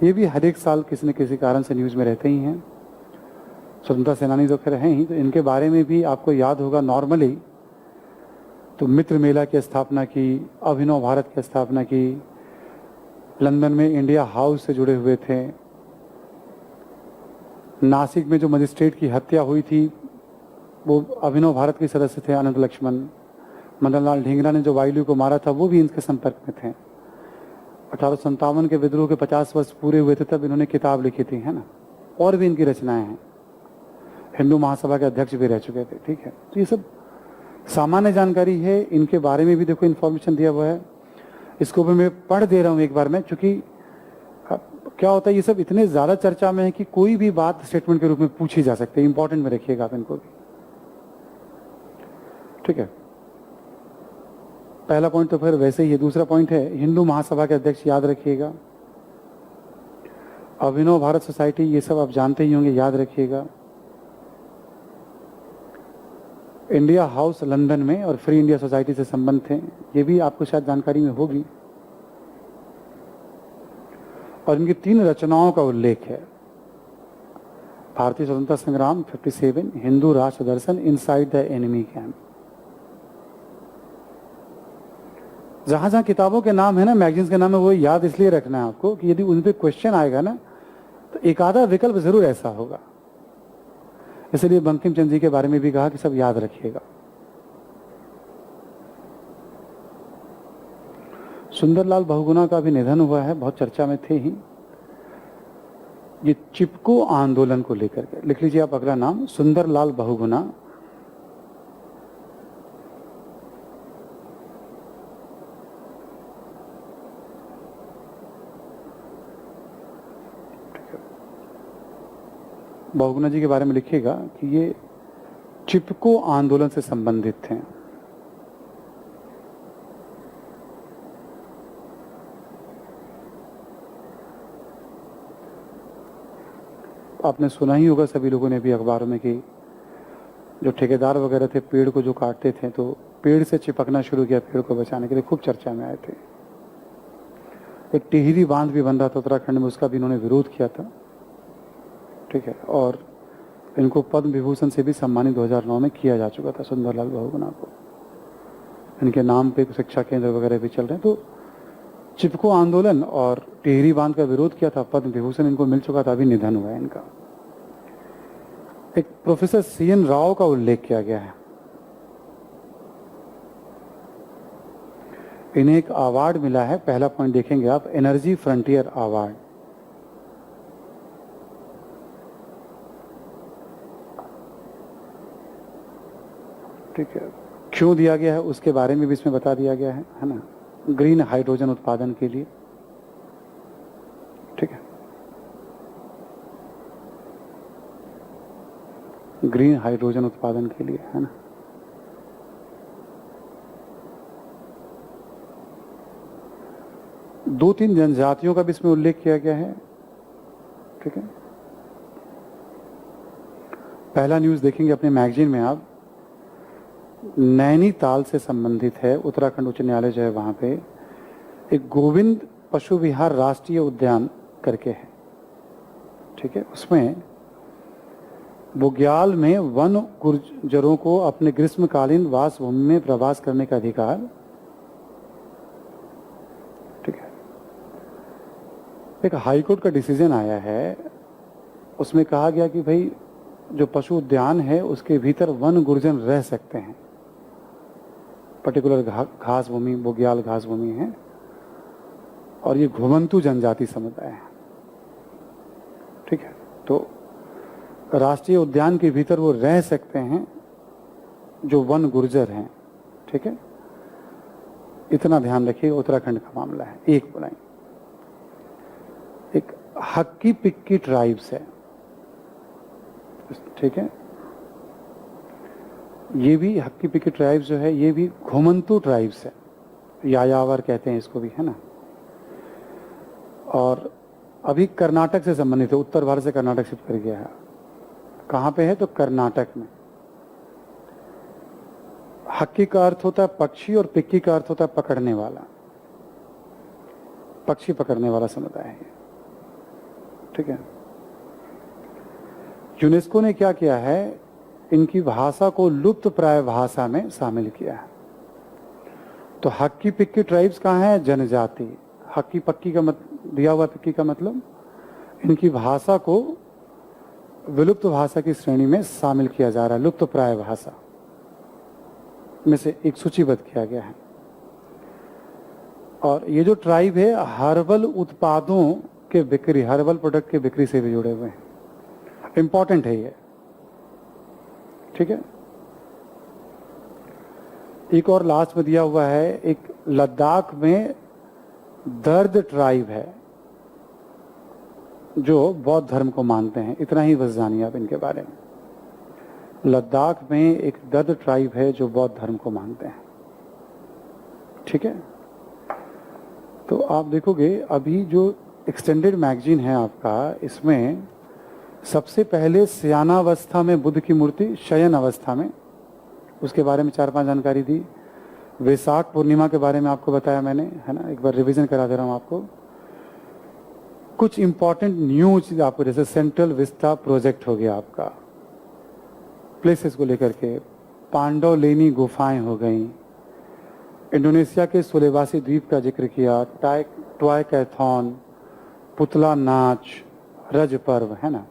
ये भी हर एक साल किसी न किसी कारण से न्यूज में रहते ही हैं। स्वतंत्रता सेनानी तो खैर हैं ही, तो इनके बारे में भी आपको याद होगा। नॉर्मली तो मित्र मेला की स्थापना की, अभिनव भारत की स्थापना की, लंदन में इंडिया हाउस से जुड़े हुए थे। नासिक में जो मजिस्ट्रेट की हत्या हुई थी वो अभिनव भारत के सदस्य थे, अनंत लक्ष्मण। मदन लाल ढींगरा ने जो वायलू को मारा था वो भी इनके संपर्क में थे। 1857 के विद्रोह के 50 वर्ष पूरे हुए थे तब इन्होंने किताब लिखी थी, है ना, और भी इनकी रचनाएं हैं। हिंदू महासभा के अध्यक्ष भी रह चुके थे, ठीक है। तो ये सब सामान्य जानकारी है, इनके बारे में भी देखो इन्फॉर्मेशन दिया हुआ है। इसको भी मैं पढ़ दे रहा हूँ एक बार में, क्योंकि क्या होता है ये सब इतने ज्यादा चर्चा में है कि कोई भी बात स्टेटमेंट के रूप में पूछी जा सकती है। इंपॉर्टेंट में रखिएगा आप इनको भी, ठीक है। पहला पॉइंट तो फिर वैसे ही है। दूसरा पॉइंट है हिंदू महासभा के अध्यक्ष, याद रखिएगा। अभिनव भारत सोसाइटी, ये सब आप जानते ही होंगे, याद रखिएगा। इंडिया हाउस लंदन में और फ्री इंडिया सोसाइटी से संबंध थे, ये भी आपको शायद जानकारी में होगी। और इनकी 3 रचनाओं का उल्लेख है। भारतीय स्वतंत्रता संग्राम 57, हिंदू राष्ट्र दर्शन, इनसाइड द एनिमी कैंप। जहां जहां किताबों के नाम है ना, मैगजीन्स के नाम है, वो याद इसलिए रखना है आपको कि यदि उन पे क्वेश्चन आएगा ना तो एक आधा विकल्प जरूर ऐसा होगा। इसलिए बंकिम चंद्र जी के बारे में भी कहा कि सब याद रखिएगा। सुंदरलाल बहुगुणा का भी निधन हुआ है, बहुत चर्चा में थे ही। ये चिपको आंदोलन को लेकर के लिख लीजिए आप अगला नाम, सुंदरलाल बहुगुणा। बहुगुणा जी के बारे में लिखिएगा कि ये चिपको आंदोलन से संबंधित थे। आपने सुना ही होगा सभी लोगों ने भी अखबारों में कि जो ठेकेदार वगैरह थे पेड़ को जो काटते थे तो पेड़ से चिपकना शुरू किया पेड़ को बचाने के लिए, खूब चर्चा में आए थे। एक टिहरी बांध भी बन रहा था उत्तराखंड में, उसका भी इन्होंने विरोध किया था, ठीक है। और इनको पद्म विभूषण से भी सम्मानित 2009 में किया जा चुका था, सुंदरलाल बहुगुणा को। इनके नाम पे शिक्षा केंद्र वगैरह भी चल रहे हैं। तो चिपको आंदोलन और टिहरी बांध का विरोध किया था, पद्म विभूषण इनको मिल चुका था, अभी निधन हुआ है इनका। एक प्रोफेसर CN राव का उल्लेख किया गया है। इन्हें एक अवार्ड मिला है, पहला पॉइंट देखेंगे आप, एनर्जी फ्रंटियर अवार्ड। ठीक है, क्यों दिया गया है उसके बारे में भी इसमें बता दिया गया है ना। ग्रीन हाइड्रोजन उत्पादन के लिए, ठीक है, ग्रीन हाइड्रोजन उत्पादन के लिए, है ना। दो तीन जनजातियों का भी इसमें उल्लेख किया गया है, ठीक है। पहला न्यूज देखेंगे अपने मैगजीन में आप, नैनीताल से संबंधित है, उत्तराखंड उच्च न्यायालय जो है वहां पे एक गोविंद पशु विहार राष्ट्रीय उद्यान करके है, ठीक है। उसमें बुग्याल में वन गुर्जरों को अपने ग्रीष्मकालीन वास भूमि में प्रवास करने का अधिकार, ठीक है। एक हाईकोर्ट का डिसीजन आया है, उसमें कहा गया कि भाई जो पशु उद्यान है उसके भीतर वन गुर्जर रह सकते हैं, पर्टिकुलर घास भूमि बुग्याल घास भूमि है, और ये घुमंतु जनजाति समुदाय है, ठीक है। तो राष्ट्रीय उद्यान के भीतर वो रह सकते हैं जो वन गुर्जर हैं, ठीक है। इतना ध्यान रखिए, उत्तराखंड का मामला है। एक बोलाएं, एक हक्की पिक्की ट्राइब्स है, ठीक है। ये भी हक्की पिक्की ट्राइब्स जो है ये भी घुमंतु ट्राइब्स है, यायावर कहते हैं इसको भी, है ना। और अभी कर्नाटक से संबंधित है, उत्तर भारत से कर्नाटक शिफ्ट कर गया है। कहां पे है तो कर्नाटक में। हक्की का अर्थ होता है पक्षी और पिक्की का अर्थ होता है पकड़ने वाला, पक्षी पकड़ने वाला समुदाय है, ठीक है। यूनेस्को ने क्या किया है, इनकी भाषा को लुप्त प्राय भाषा में शामिल किया है। तो हक्की पिक्की ट्राइब्स कहाँ है, जनजाति। हक्की पक्की का दिया हुआ पिक्की का मतलब इनकी भाषा को विलुप्त भाषा की श्रेणी में शामिल किया जा रहा है, लुप्त प्राय भाषा में से एक सूचीबद्ध किया गया है। और ये जो ट्राइब है हर्बल उत्पादों के बिक्री, हर्बल प्रोडक्ट के बिक्री से भी जुड़े हुए हैं, इंपॉर्टेंट है ये, ठीक है। एक और लास्ट में दिया हुआ है, एक लद्दाख में दर्द ट्राइब है जो बौद्ध धर्म को मानते हैं। इतना ही बस जानिए आप इनके बारे में। लद्दाख में एक दर्द ट्राइब है जो बौद्ध धर्म को मानते हैं, ठीक है। तो आप देखोगे अभी जो एक्सटेंडेड मैगजीन है आपका, इसमें सबसे पहले शयनावस्था में बुद्ध की मूर्ति, शयन अवस्था में, उसके बारे में 4-5 जानकारी दी। वैशाख पूर्णिमा के बारे में आपको बताया मैंने, है ना। एक बार रिवीजन करा दे रहा हूं आपको। कुछ इंपॉर्टेंट न्यूज आपको, जैसे सेंट्रल विस्टा प्रोजेक्ट हो गया आपका, प्लेसेस को लेकर के, पांडवलेनी गुफाएं हो गई, इंडोनेशिया के सुलेवासी द्वीप का जिक्र किया, टॉय कैथॉन, पुतला नाच, रज पर्व, है ना।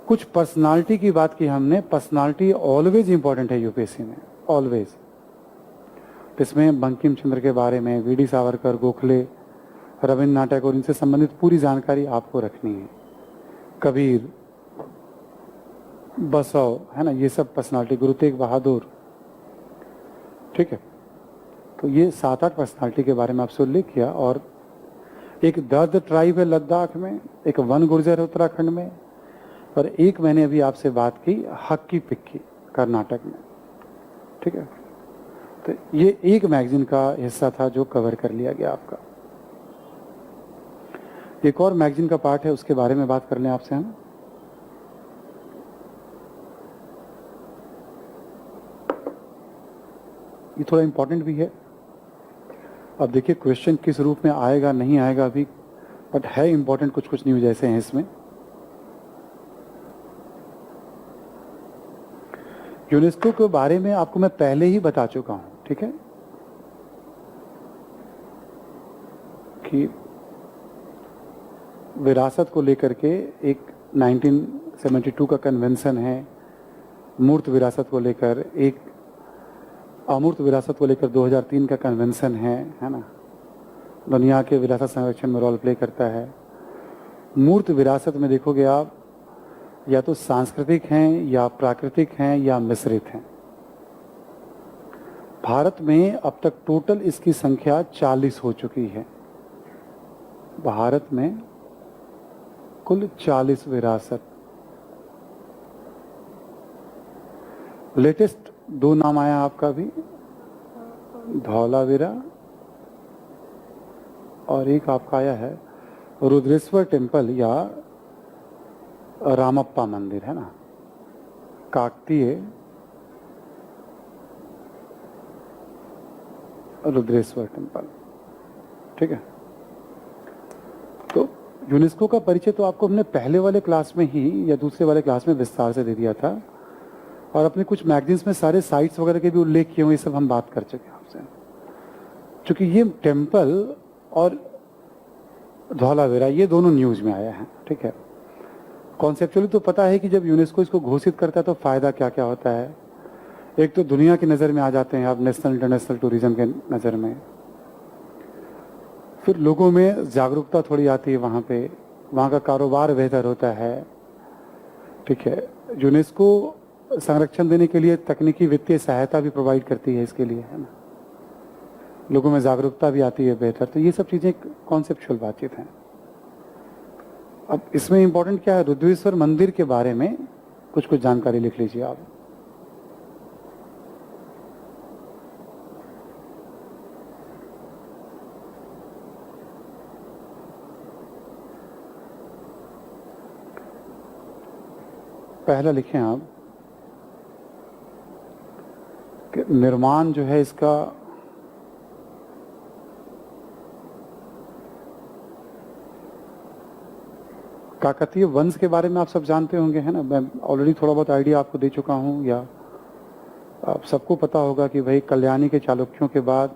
कुछ पर्सनालिटी की बात की हमने, पर्सनालिटी ऑलवेज इंपॉर्टेंट है यूपीएससी में, ऑलवेज। इसमें बंकिम चंद्र के बारे में, वीडी सावरकर, गोखले, रविन्द्रनाथ टैगोर, इनसे संबंधित पूरी जानकारी आपको रखनी है। कबीर, बसव, है ना, ये सब पर्सनालिटी, गुरु तेग बहादुर, ठीक है। तो ये 7-8 पर्सनालिटी के बारे में आपसे उल्लेख किया। और एक दर्द ट्राइब है लद्दाख में, एक वन गुर्जर है उत्तराखंड में, और एक मैंने अभी आपसे बात की हक्की पिक्की कर्नाटक में, ठीक है। तो ये एक मैगजीन का हिस्सा था जो कवर कर लिया गया आपका। एक और मैगजीन का पार्ट है, उसके बारे में बात कर लें आपसे हम। ये थोड़ा इंपॉर्टेंट भी है। अब देखिए क्वेश्चन किस रूप में आएगा नहीं आएगा अभी, बट है इंपॉर्टेंट। कुछ कुछ न्यूज ऐसे हैं इसमें। यूनेस्को के बारे में आपको मैं पहले ही बता चुका हूं, ठीक है, कि विरासत को लेकर के एक 1972 का कन्वेंशन है, मूर्त विरासत को लेकर, एक अमूर्त विरासत को लेकर 2003 का कन्वेंशन है ना, दुनिया के विरासत संरक्षण में रोल प्ले करता है। मूर्त विरासत में देखोगे आप, या तो सांस्कृतिक हैं या प्राकृतिक हैं या मिश्रित हैं। भारत में अब तक टोटल इसकी संख्या 40 हो चुकी है। भारत में कुल 40 विरासत। लेटेस्ट 2 नाम आया आपका भी, धौलावीरा, और एक आपका आया है रुद्रेश्वर टेम्पल या रामप्पा मंदिर, है ना, काकतीय रुद्रेश्वर टेम्पल, ठीक है। तो यूनेस्को का परिचय तो आपको हमने पहले वाले क्लास में ही या दूसरे वाले क्लास में विस्तार से दे दिया था, और अपने कुछ मैगजीन्स में सारे साइट्स वगैरह के भी उल्लेख किए हुए, ये सब हम बात कर चुके हैं आपसे। क्योंकि ये टेम्पल और धौलावीरा ये दोनों न्यूज में आया है, ठीक है। कॉन्सेप्चुअली तो पता है कि जब यूनेस्को इसको घोषित करता है तो फायदा क्या क्या होता है। एक तो दुनिया की नज़र में आ जाते हैं आप, नेशनल इंटरनेशनल टूरिज्म के नज़र में, फिर लोगों में जागरूकता थोड़ी आती है, वहाँ का कारोबार बेहतर होता है, ठीक है। यूनेस्को संरक्षण देने के लिए तकनीकी वित्तीय सहायता भी प्रोवाइड करती है इसके लिए, है ना, लोगों में जागरूकता भी आती है बेहतर। तो ये सब चीज़ें कॉन्सेप्चुअल बातचीत हैं। अब इसमें इंपॉर्टेंट क्या है, रुद्रेश्वर मंदिर के बारे में कुछ कुछ जानकारी लिख लीजिए आप। पहला लिखें आप कि निर्माण जो है इसका काकतीय वंश के बारे में आप सब जानते होंगे, है ना। मैं ऑलरेडी थोड़ा बहुत आइडिया आपको दे चुका हूं, या आप सबको पता होगा कि भाई कल्याणी के चालुक्यों के बाद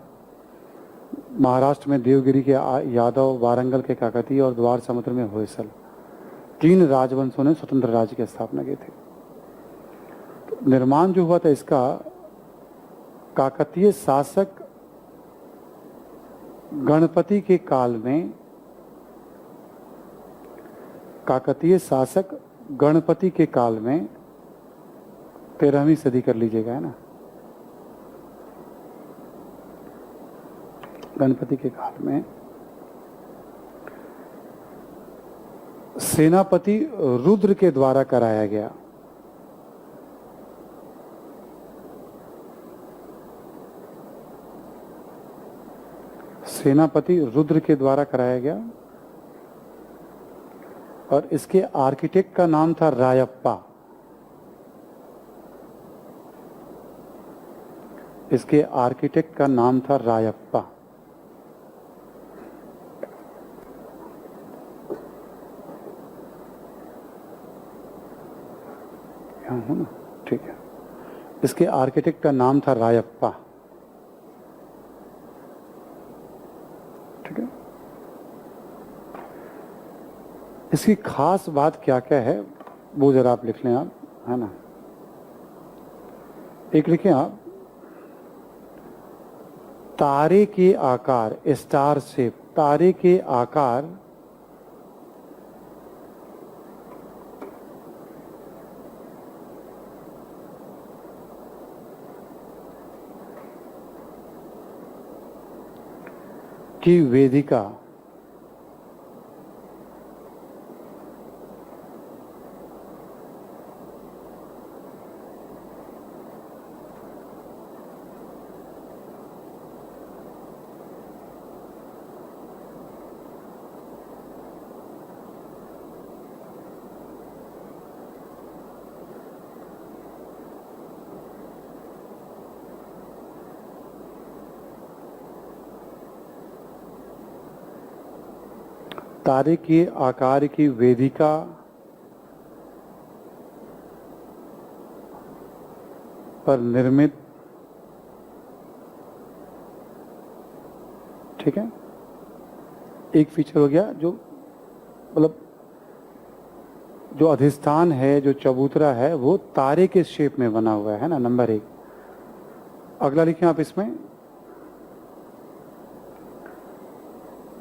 महाराष्ट्र में देवगिरी के यादव, वारंगल के काकतीय और द्वार समुद्र में होयसल, 3 राजवंशों ने स्वतंत्र राज्य की स्थापना की थी। तो निर्माण जो हुआ था इसका, काकतीय शासक गणपति के काल में, काकतीय शासक गणपति के काल में 13वीं सदी कर लीजिएगा, है ना, गणपति के काल में सेनापति रुद्र के द्वारा कराया गया। सेनापति रुद्र के द्वारा कराया गया, और इसके आर्किटेक्ट का नाम था रायप्पा। इसके आर्किटेक्ट का नाम था रायप्पा। यहाँ हूं ना, ठीक है। इसके आर्किटेक्ट का नाम था रायप्पा, ठीक है। इसकी खास बात क्या क्या है वो जरा आप लिख लें आप, है ना। एक लिखें आप, तारे के आकार, स्टार शेप, तारे के आकार की वेदिका तारे के आकार की वेदिका पर निर्मित, ठीक है, एक फीचर हो गया जो मतलब जो अधिष्ठान है, जो चबूतरा है, वो तारे के शेप में बना हुआ है ना, नंबर 1। अगला लिखें आप इसमें,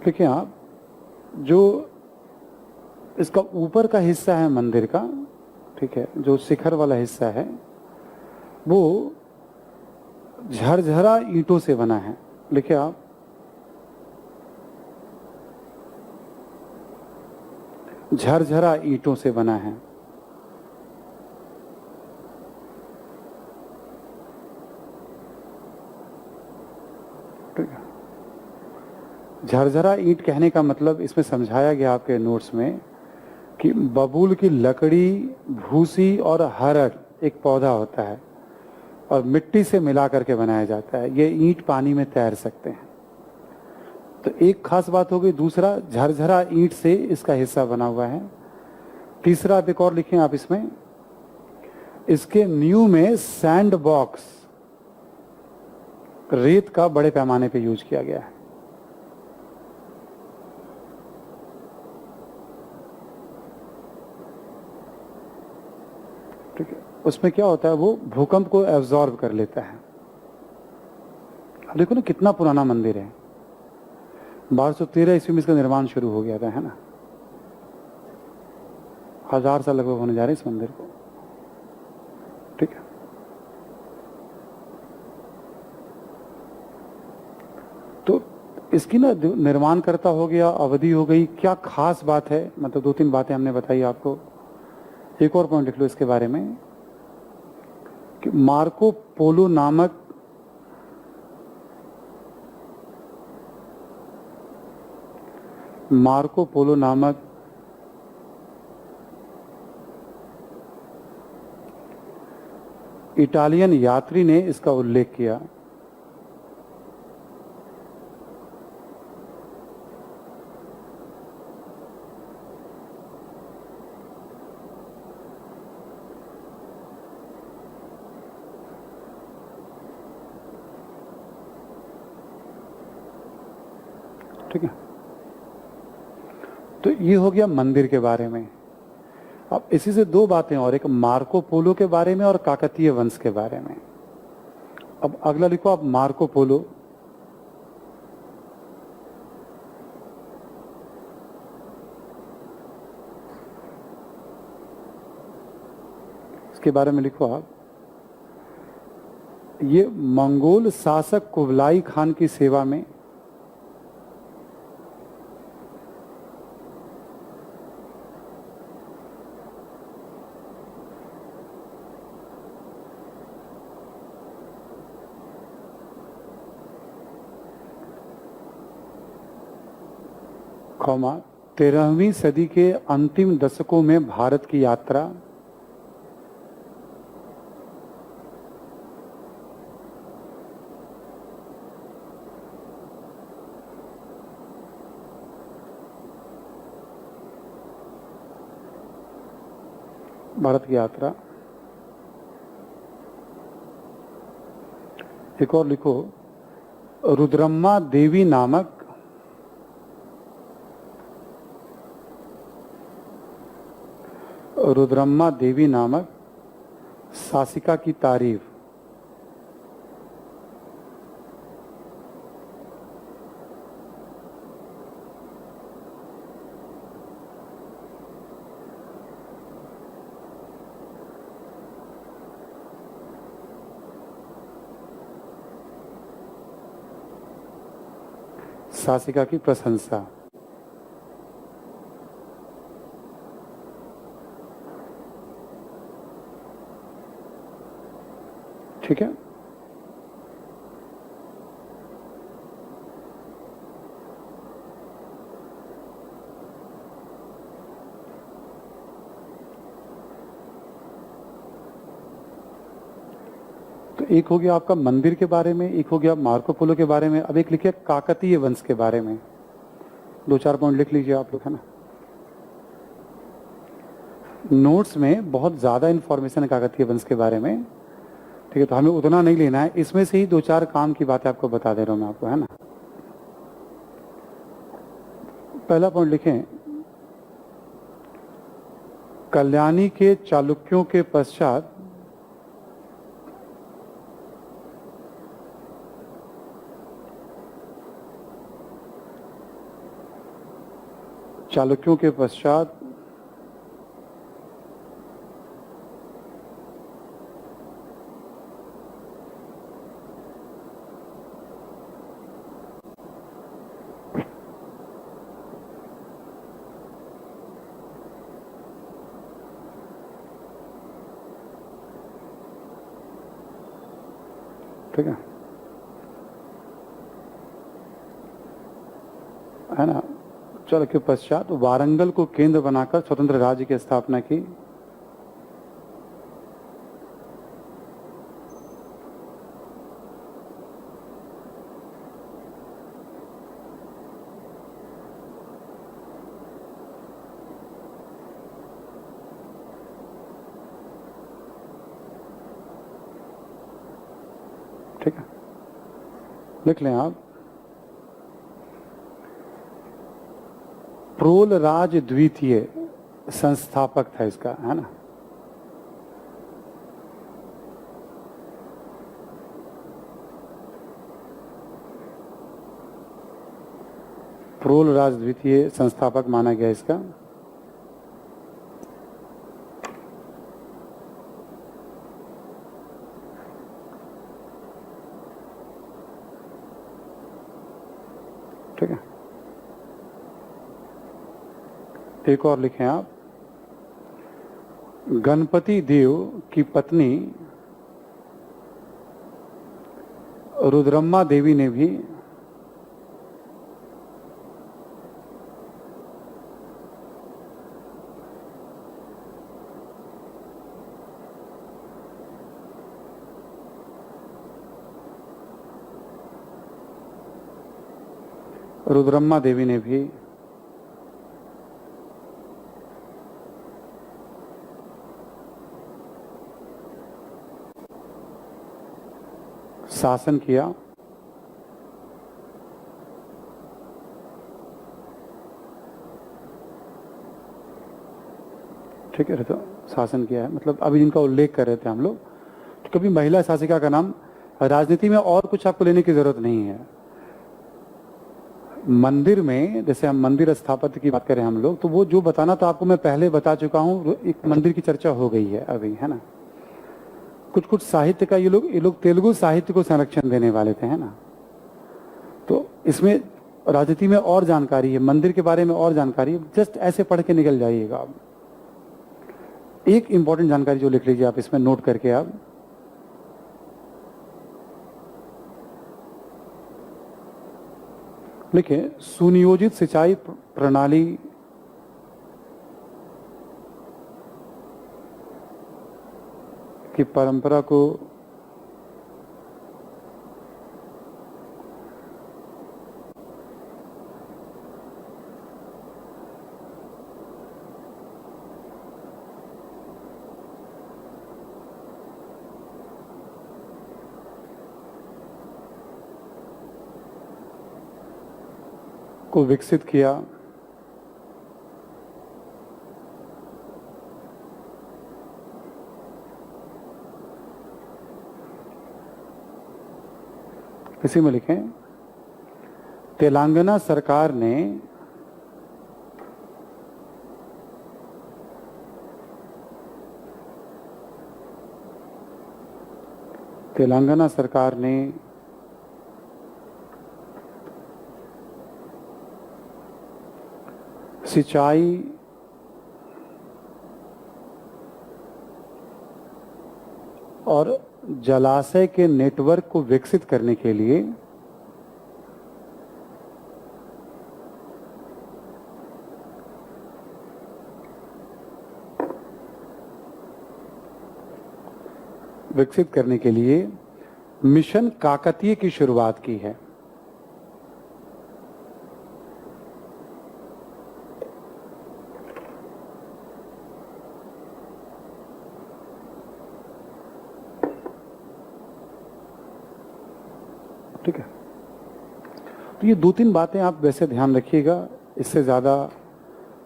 लिखें आप, जो इसका ऊपर का हिस्सा है मंदिर का, ठीक है, जो शिखर वाला हिस्सा है, वो झरझरा ईंटों से बना है। लिखिए आप, झरझरा ईंटों से बना है। ठीक है, झरझरा ईंट कहने का मतलब इसमें समझाया गया आपके नोट्स में कि बबूल की लकड़ी, भूसी और हरड़ एक पौधा होता है और मिट्टी से मिला करके बनाया जाता है। ये ईंट पानी में तैर सकते हैं, तो एक खास बात हो गई। दूसरा, झरझरा ईंट से इसका हिस्सा बना हुआ है। तीसरा, आप एक और लिखें आप इसमें, इसके न्यू में सैंड बॉक्स, रेत का बड़े पैमाने पे यूज किया गया है। ठीक है, उसमें क्या होता है, वो भूकंप को एब्जॉर्ब कर लेता है। देखो ना कितना पुराना मंदिर है, 1213 ईस्वी में इसका निर्माण शुरू हो गया था, है ना। 1000 साल लगभग होने जा रहे हैं इस मंदिर को। ठीक है, तो इसकी ना निर्माण करता हो गया, अवधि हो गई, क्या खास बात है, मतलब 2-3 बातें हमने बताई आपको। एक और पॉइंट लिख लो इसके बारे में कि मार्को पोलो नामक इटालियन यात्री ने इसका उल्लेख किया। ठीक है, तो ये हो गया मंदिर के बारे में। अब इसी से 2 बातें और, एक मार्को पोलो के बारे में और काकतीय वंश के बारे में। अब अगला लिखो आप, मार्को पोलो। इसके बारे में लिखो आप, ये मंगोल शासक कुबलाई खान की सेवा में कौमा 13वीं सदी के अंतिम दशकों में भारत की यात्रा, भारत की यात्रा। एक और लिखो, रुद्रम्मा देवी नामक शासिका की तारीफ। शासिका की प्रशंसा। ठीक है, तो एक हो गया आपका मंदिर के बारे में, एक हो गया मार्को पोलो के बारे में। अब एक लिखिए काकतीय वंश के बारे में। दो चार पॉइंट लिख लीजिए आप लोग, है ना। नोट्स में बहुत ज़्यादा इंफॉर्मेशन है काकतीय वंश के बारे में, ठीक है, तो हमें उतना नहीं लेना है। इसमें से ही दो चार काम की बातें आपको बता दे रहा हूँ मैं आपको, है ना। पहला पॉइंट लिखें, कल्याणी के चालुक्यों के पश्चात ठीक है ना। चालुक्य के पश्चात वारंगल को केंद्र बनाकर स्वतंत्र राज्य की स्थापना की। ठीक है, लिख लें आप, प्रोलराज द्वितीय संस्थापक था इसका, है ना। प्रोलराज द्वितीय संस्थापक माना गया इसका। ठीक है, एक और लिखें आप, गणपति देव की पत्नी रुद्रम्मा देवी ने भी शासन किया। ठीक है, तो शासन किया है मतलब अभी जिनका उल्लेख कर रहे थे हम लोग, तो कभी महिला शासिका का नाम, राजनीति में और कुछ आपको लेने की जरूरत नहीं है। मंदिर में जैसे हम मंदिर स्थापत्य की बात करें हम लोग, तो वो जो बताना था आपको मैं पहले बता चुका हूं, एक मंदिर की चर्चा हो गई है अभी, है ना। कुछ साहित्य का ये लोग तेलुगु साहित्य को संरक्षण देने वाले थे, है ना। तो इसमें राजनीति में और जानकारी है, मंदिर के बारे में और जानकारी है, जस्ट ऐसे पढ़ के निकल जाइएगा आप। एक इंपॉर्टेंट जानकारी जो लिख लीजिए आप इसमें नोट करके आप, लिखें, सुनियोजित सिंचाई प्रणाली की परंपरा को विकसित किया। इसी में लिखें, तेलंगाना सरकार ने सिंचाई और जलाशय के नेटवर्क को विकसित करने के लिए मिशन काकतीय की शुरुआत की है। ठीक है, तो ये 2-3 बातें आप वैसे ध्यान रखिएगा, इससे ज़्यादा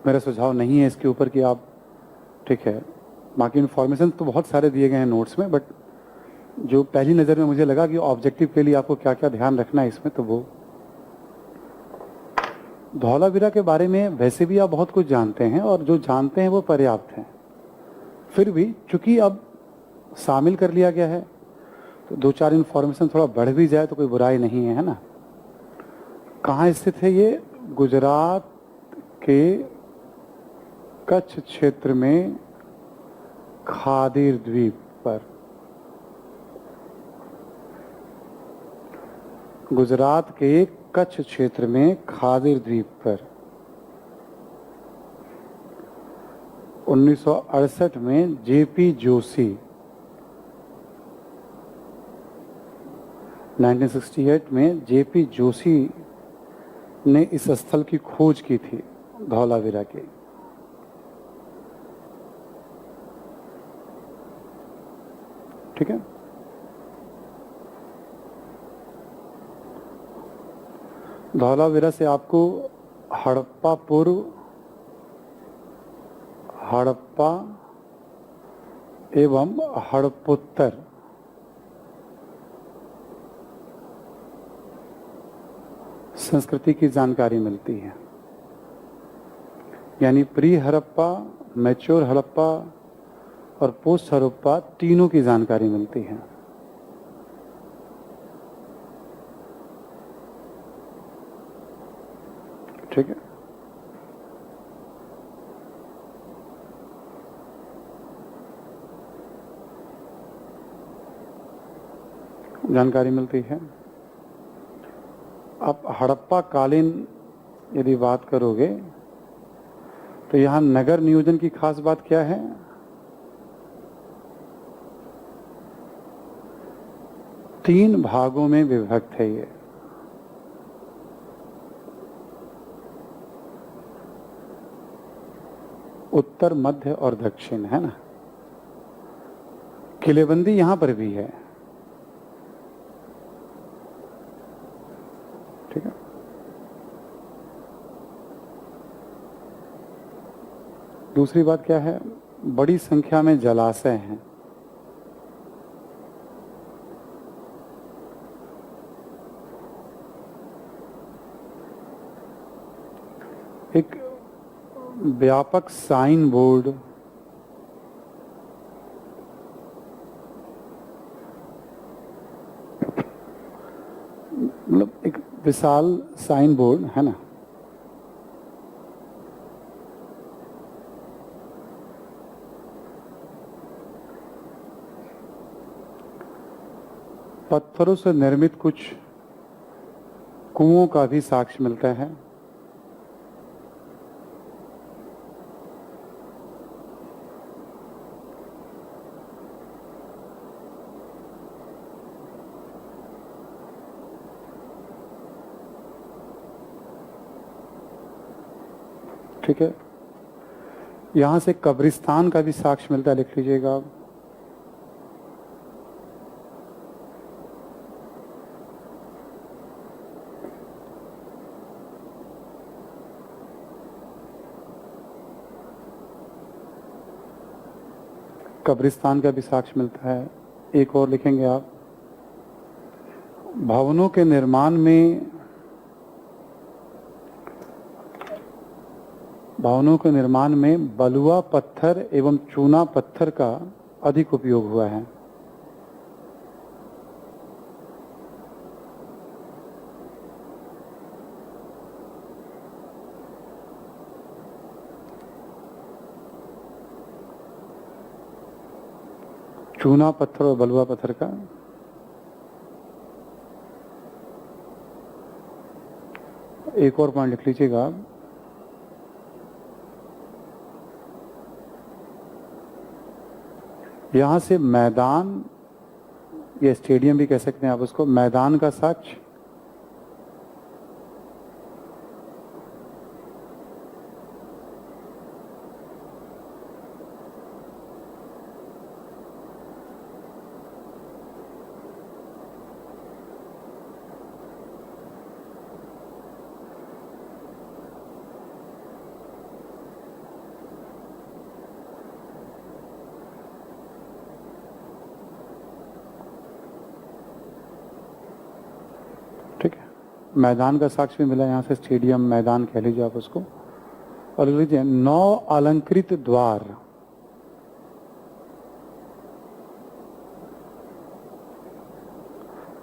मेरा सुझाव नहीं है इसके ऊपर कि आप, ठीक है, बाकी इन्फॉर्मेशन तो बहुत सारे दिए गए हैं नोट्स में, बट जो पहली नज़र में मुझे लगा कि ऑब्जेक्टिव के लिए आपको क्या क्या ध्यान रखना है इसमें, तो वो धौलावीरा के बारे में वैसे भी आप बहुत कुछ जानते हैं और जो जानते हैं वो पर्याप्त है। फिर भी चूंकि अब शामिल कर लिया गया है तो 2-4 इन्फॉर्मेशन थोड़ा बढ़ भी जाए तो कोई बुराई नहीं है, है ना। कहाँ स्थित है ये? गुजरात के कच्छ क्षेत्र में खादीर द्वीप पर। गुजरात के कच्छ क्षेत्र में खादीर द्वीप पर 1968 में जेपी जोशी, 1968 में जेपी जोशी ने इस स्थल की खोज की थी, धौलावीरा की। ठीक है, धौलावीरा से आपको हड़प्पा पूर्व, हड़प्पा एवं हड़प्पोत्तर संस्कृति की जानकारी मिलती है, यानी प्री हड़प्पा, मैच्योर हड़प्पा और पोस्ट हड़प्पा तीनों की जानकारी मिलती है। ठीक है, जानकारी मिलती है। अब हड़प्पा कालीन यदि बात करोगे तो यहाँ नगर नियोजन की खास बात क्या है? तीन भागों में विभक्त है ये। उत्तर, मध्य और दक्षिण, है ना। किलेबंदी यहां पर भी है। ठीक है, दूसरी बात क्या है? बड़ी संख्या में जलाशय हैं। एक व्यापक साइन बोर्ड, मतलब एक विशाल साइन बोर्ड, है ना। पत्थरों से निर्मित कुछ कुओं का भी साक्ष्य मिलता है। ठीक है, यहां से कब्रिस्तान का भी साक्ष्य मिलता है, लिख लीजिएगा आप। कब्रिस्तान का भी साक्ष्य मिलता है। एक और लिखेंगे आप, भवनों के निर्माण में बलुआ पत्थर एवं चूना पत्थर का अधिक उपयोग हुआ है। चूना पत्थर और बलुआ पत्थर का। एक और पॉइंट लिख लीजिएगा आप, यहां से मैदान या स्टेडियम भी कह सकते हैं आप उसको, मैदान का साक्ष्य, मैदान का साक्ष्य भी मिला, यहाँ से स्टेडियम मैदान कह लीजिए आप उसको। और लिख लीजिए 9 अलंकृत द्वार।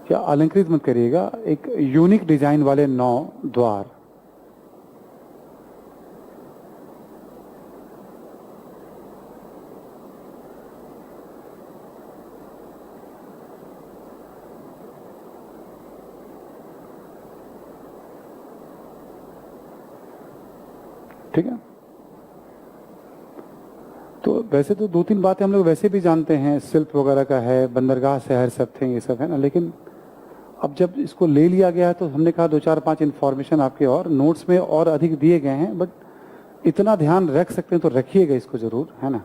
क्या अलंकृत मत करिएगा, एक यूनिक डिजाइन वाले 9 द्वार। ठीक है, तो वैसे तो 2-3 बातें हम लोग वैसे भी जानते हैं, शिल्प वगैरह का है, बंदरगाह शहर सब थे, ये सब है ना। लेकिन अब जब इसको ले लिया गया है तो हमने कहा 2-4-5 इन्फॉर्मेशन आपके और नोट्स में और अधिक दिए गए हैं, बट इतना ध्यान रख सकते हैं तो रखिएगा इसको जरूर, है ना।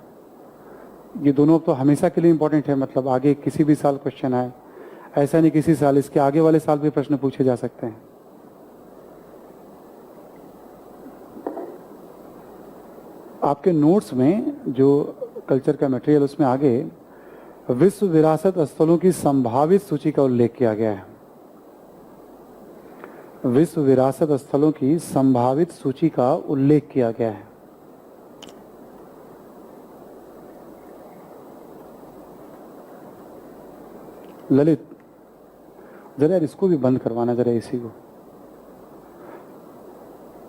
ये दोनों तो हमेशा के लिए इंपॉर्टेंट है, मतलब आगे किसी भी साल क्वेश्चन आए, ऐसा नहीं किसी साल, इसके आगे वाले साल भी प्रश्न पूछे जा सकते हैं। आपके नोट्स में जो कल्चर का मटेरियल उसमें आगे विश्व विरासत स्थलों की संभावित सूची का उल्लेख किया गया है। विश्व विरासत स्थलों की संभावित सूची का उल्लेख किया गया है। ललित जरा यार इसको भी बंद करवाना जरा, इसी को,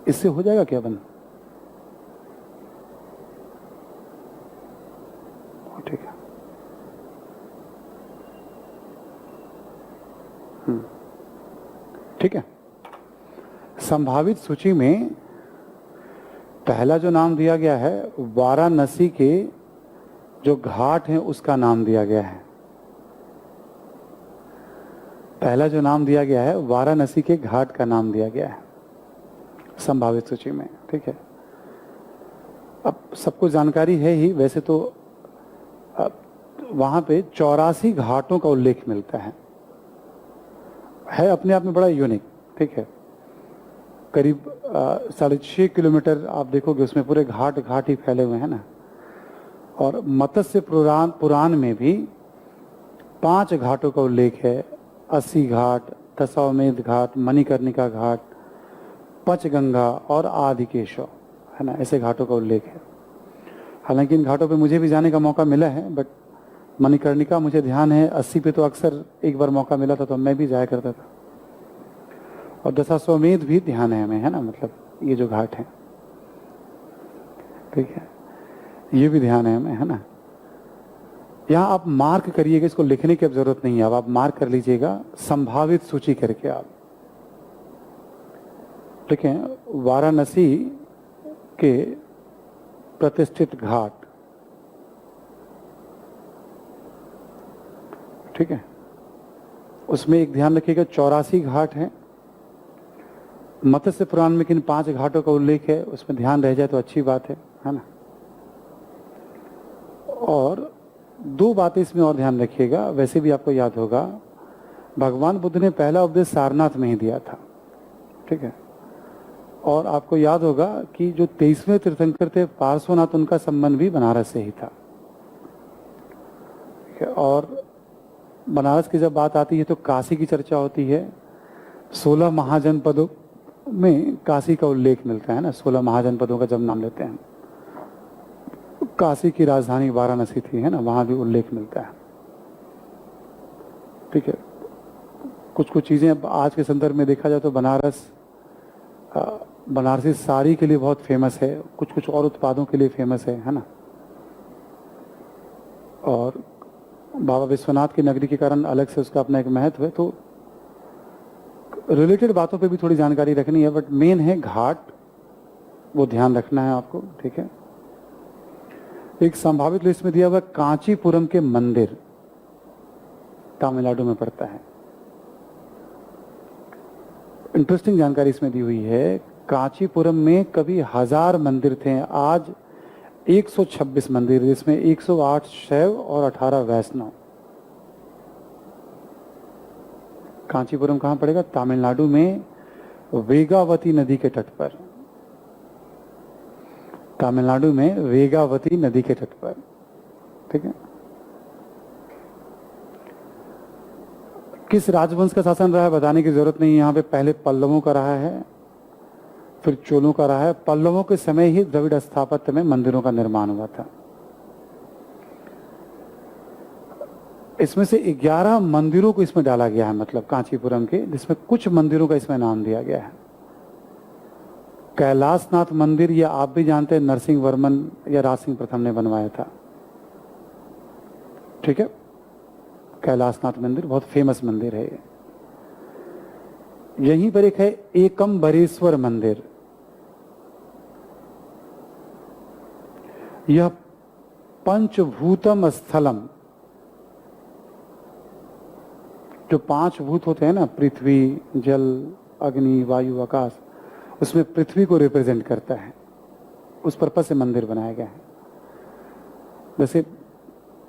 इससे हो जाएगा क्या बंद? ठीक है, ठीक है। संभावित सूची में पहला जो नाम दिया गया है वाराणसी के जो घाट हैं उसका नाम दिया गया है। पहला जो नाम दिया गया है वाराणसी के घाट का नाम दिया गया है संभावित सूची में। ठीक है, अब सबको जानकारी है ही, वैसे तो वहां पे 84 घाटों का उल्लेख मिलता है अपने आप में बड़ा यूनिक। ठीक है, करीब 6.5 किलोमीटर आप देखोगे उसमें पूरे घाट घाट ही फैले हुए हैं ना। और मत्स्य पुराण में भी 5 घाटों का उल्लेख है, 80 घाट, दशाश्वमेध घाट, मणिकर्णिका घाट, पंचगंगा और आदिकेशव, है ना, ऐसे घाटों का उल्लेख है। हालांकि इन घाटों पे मुझे भी जाने का मौका मिला है, बट मणिकर्णिका मुझे ध्यान है, 80 पे तो अक्सर एक बार मौका मिला था तो मैं भी जाया करता था। और दशाश्वमेध भी ध्यान है हमें, है ना, मतलब ये जो घाट है, ठीक है, ये भी ध्यान है हमें, है ना। यहाँ आप मार्क करिएगा, इसको लिखने की अब जरूरत नहीं है, अब आप मार्क कर लीजिएगा संभावित सूची करके आप। ठीक है, वाराणसी के प्रतिष्ठित घाट, ठीक है, उसमें एक ध्यान रखिएगा 84 घाट हैं। मत्स्य पुराण में किन 5 घाटों का उल्लेख है उसमें ध्यान रह जाए तो अच्छी बात है ना। और 2 बातें इसमें और ध्यान रखिएगा, वैसे भी आपको याद होगा, भगवान बुद्ध ने पहला उपदेश सारनाथ में ही दिया था। ठीक है, और आपको याद होगा कि जो 23वें तीर्थंकर थे पार्श्वनाथ, उनका संबंध भी बनारस से ही था। ठीक है, और बनारस की जब बात आती है तो काशी की चर्चा होती है। 16 महाजनपदों में काशी का उल्लेख मिलता है ना, 16 महाजनपदों का जब नाम लेते हैं, काशी की राजधानी वाराणसी थी, है ना, वहां भी उल्लेख मिलता है। ठीक है, कुछ कुछ चीजें आज के संदर्भ में देखा जाए तो बनारसी साड़ी के लिए बहुत फेमस है, कुछ कुछ और उत्पादों के लिए फेमस है ना। और बाबा विश्वनाथ की नगरी के कारण अलग से उसका अपना एक महत्व है। तो रिलेटेड बातों पे भी थोड़ी जानकारी रखनी है, बट मेन है घाट, वो ध्यान रखना है आपको। ठीक है, एक संभावित लिस्ट में दिया हुआ कांचीपुरम के मंदिर, तमिलनाडु में पड़ता है। इंटरेस्टिंग जानकारी इसमें दी हुई है, कांचीपुरम में कभी 1000 मंदिर थे, आज 126 मंदिर, जिसमें 108 शैव और 18 वैष्णव। कांचीपुरम कहां पड़ेगा? तमिलनाडु में, वेगावती नदी के तट पर। तमिलनाडु में वेगावती नदी के तट पर। ठीक है, किस राजवंश का शासन रहा है बताने की जरूरत नहीं। यहाँ पे पहले पल्लवों का रहा है, फिर चोलों का रहा है। पल्लवों के समय ही द्रविड़ स्थापत्य में मंदिरों का निर्माण हुआ था। इसमें से 11 मंदिरों को इसमें डाला गया है, मतलब कांचीपुरम के, जिसमें कुछ मंदिरों का इसमें नाम दिया गया है। कैलाशनाथ मंदिर, ये आप भी जानते हैं, नरसिंह वर्मन या राज सिंह प्रथम ने बनवाया था। ठीक है, कैलाशनाथ मंदिर बहुत फेमस मंदिर है ये। यहीं पर एक है एकम्बरेश्वर मंदिर। यह पंचभूतम स्थलम, जो 5 भूत होते हैं ना, पृथ्वी, जल, अग्नि, वायु, आकाश, उसमें पृथ्वी को रिप्रेजेंट करता है। उस पर्पज से मंदिर बनाया गया है। जैसे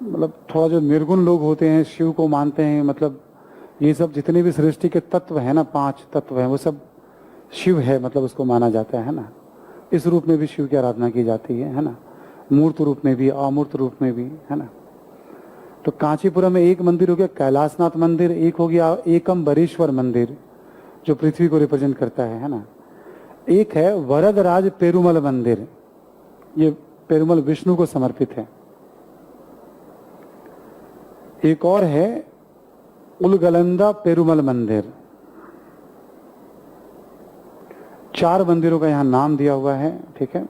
मतलब थोड़ा जो निर्गुण लोग होते हैं, शिव को मानते हैं, मतलब ये सब जितने भी सृष्टि के तत्व हैं ना, 5 तत्व हैं, वो सब शिव है, मतलब उसको माना जाता है ना। इस रूप में भी शिव की आराधना की जाती है ना, मूर्त रूप में भी, अमूर्त रूप में भी, है ना। तो कांचीपुरम में एक मंदिर हो गया कैलाशनाथ मंदिर, एक हो गया एकम्बरेश्वर मंदिर जो पृथ्वी को रिप्रेजेंट करता है ना। एक है वरदराज पेरुमल मंदिर, ये पेरुमल विष्णु को समर्पित है। एक और है उलगलंदा पेरुमल मंदिर। 4 मंदिरों का यहां नाम दिया हुआ है। ठीक है,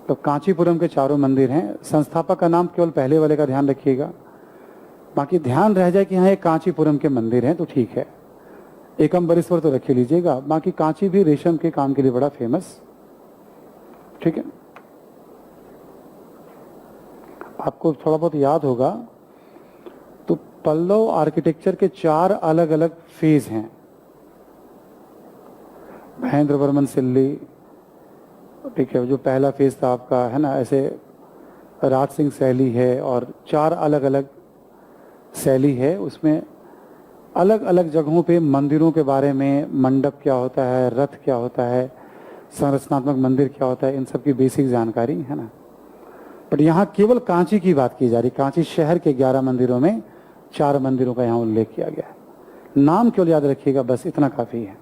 तो कांचीपुरम के चारों मंदिर हैं। संस्थापक का नाम केवल पहले वाले का ध्यान रखिएगा, बाकी ध्यान रह जाए कि यहाँ एक कांचीपुरम के मंदिर हैं तो ठीक है। एकम्बरेश्वर तो रख लीजिएगा, बाकी कांची भी रेशम के काम के लिए बड़ा फेमस। ठीक है, आपको थोड़ा बहुत याद होगा तो पल्लव आर्किटेक्चर के 4 अलग अलग फेज हैं। महेंद्र वर्मन सिल्ली, ठीक है, जो पहला फेज था आपका, है ना, ऐसे राज सिंह शैली है, और 4 अलग अलग शैली है। उसमें अलग अलग जगहों पे मंदिरों के बारे में, मंडप क्या होता है, रथ क्या होता है, संरचनात्मक मंदिर क्या होता है, इन सब की बेसिक जानकारी है ना। बट यहाँ केवल कांची की बात की जा रही। कांची शहर के 11 मंदिरों में 4 मंदिरों का यहाँ उल्लेख किया गया है। नाम केवल याद रखिएगा, बस इतना काफी है।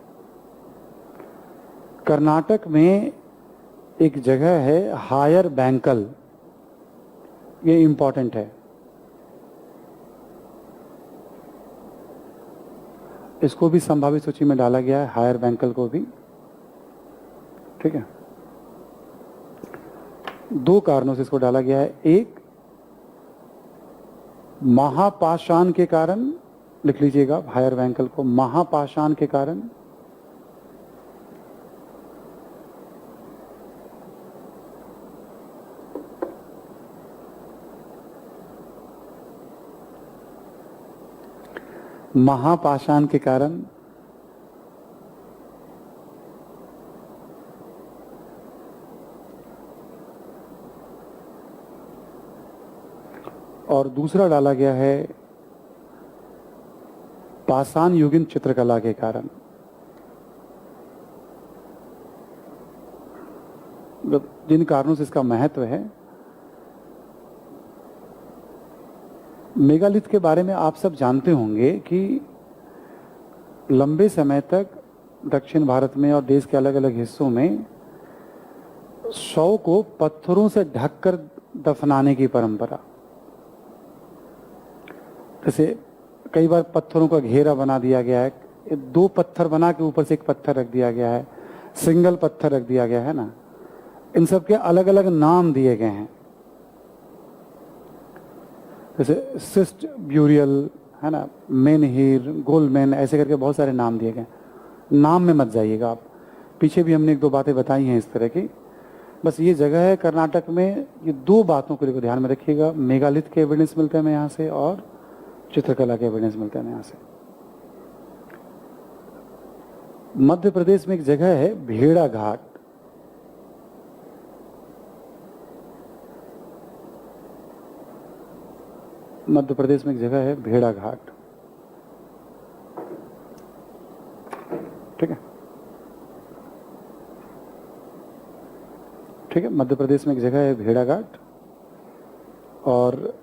कर्नाटक में एक जगह है हायर बैंकल, ये इंपॉर्टेंट है, इसको भी संभावित सूची में डाला गया है, हायर बैंकल को भी। ठीक है, 2 कारणों से इसको डाला गया है। एक, महापाषाण के कारण, लिख लीजिएगा हायर बैंकल को, महापाषाण के कारण। महापाषाण के कारण, और दूसरा डाला गया है पाषाण युगीन चित्रकला के कारण। जिन कारणों से इसका महत्व है। मेगालिथ के बारे में आप सब जानते होंगे कि लंबे समय तक दक्षिण भारत में और देश के अलग अलग हिस्सों में शव को पत्थरों से ढककर दफनाने की परंपरा। जैसे कई बार पत्थरों का घेरा बना दिया गया है, 2 पत्थर बना के ऊपर से एक पत्थर रख दिया गया है, सिंगल पत्थर रख दिया गया है ना। इन सब के अलग अलग नाम दिए गए हैं, जैसे सिस्ट ब्यूरियल, है ना, मेनहीर, गोल्डमैन, ऐसे करके बहुत सारे नाम दिए गए। नाम में मत जाइएगा आप, पीछे भी हमने 1-2 बातें बताई हैं इस तरह की। बस ये जगह है कर्नाटक में, ये 2 बातों को लेकर ध्यान में रखिएगा। मेगालिथ के एविडेंस मिलते हैं हमें यहाँ से, और चित्रकला के एविडेंस मिलते हैं यहाँ से। मध्य प्रदेश में एक जगह है भेड़ा घाट। मध्य प्रदेश में एक जगह है भेड़ा घाट। ठीक है, ठीक है, मध्य प्रदेश में एक जगह है भेड़ा घाट, और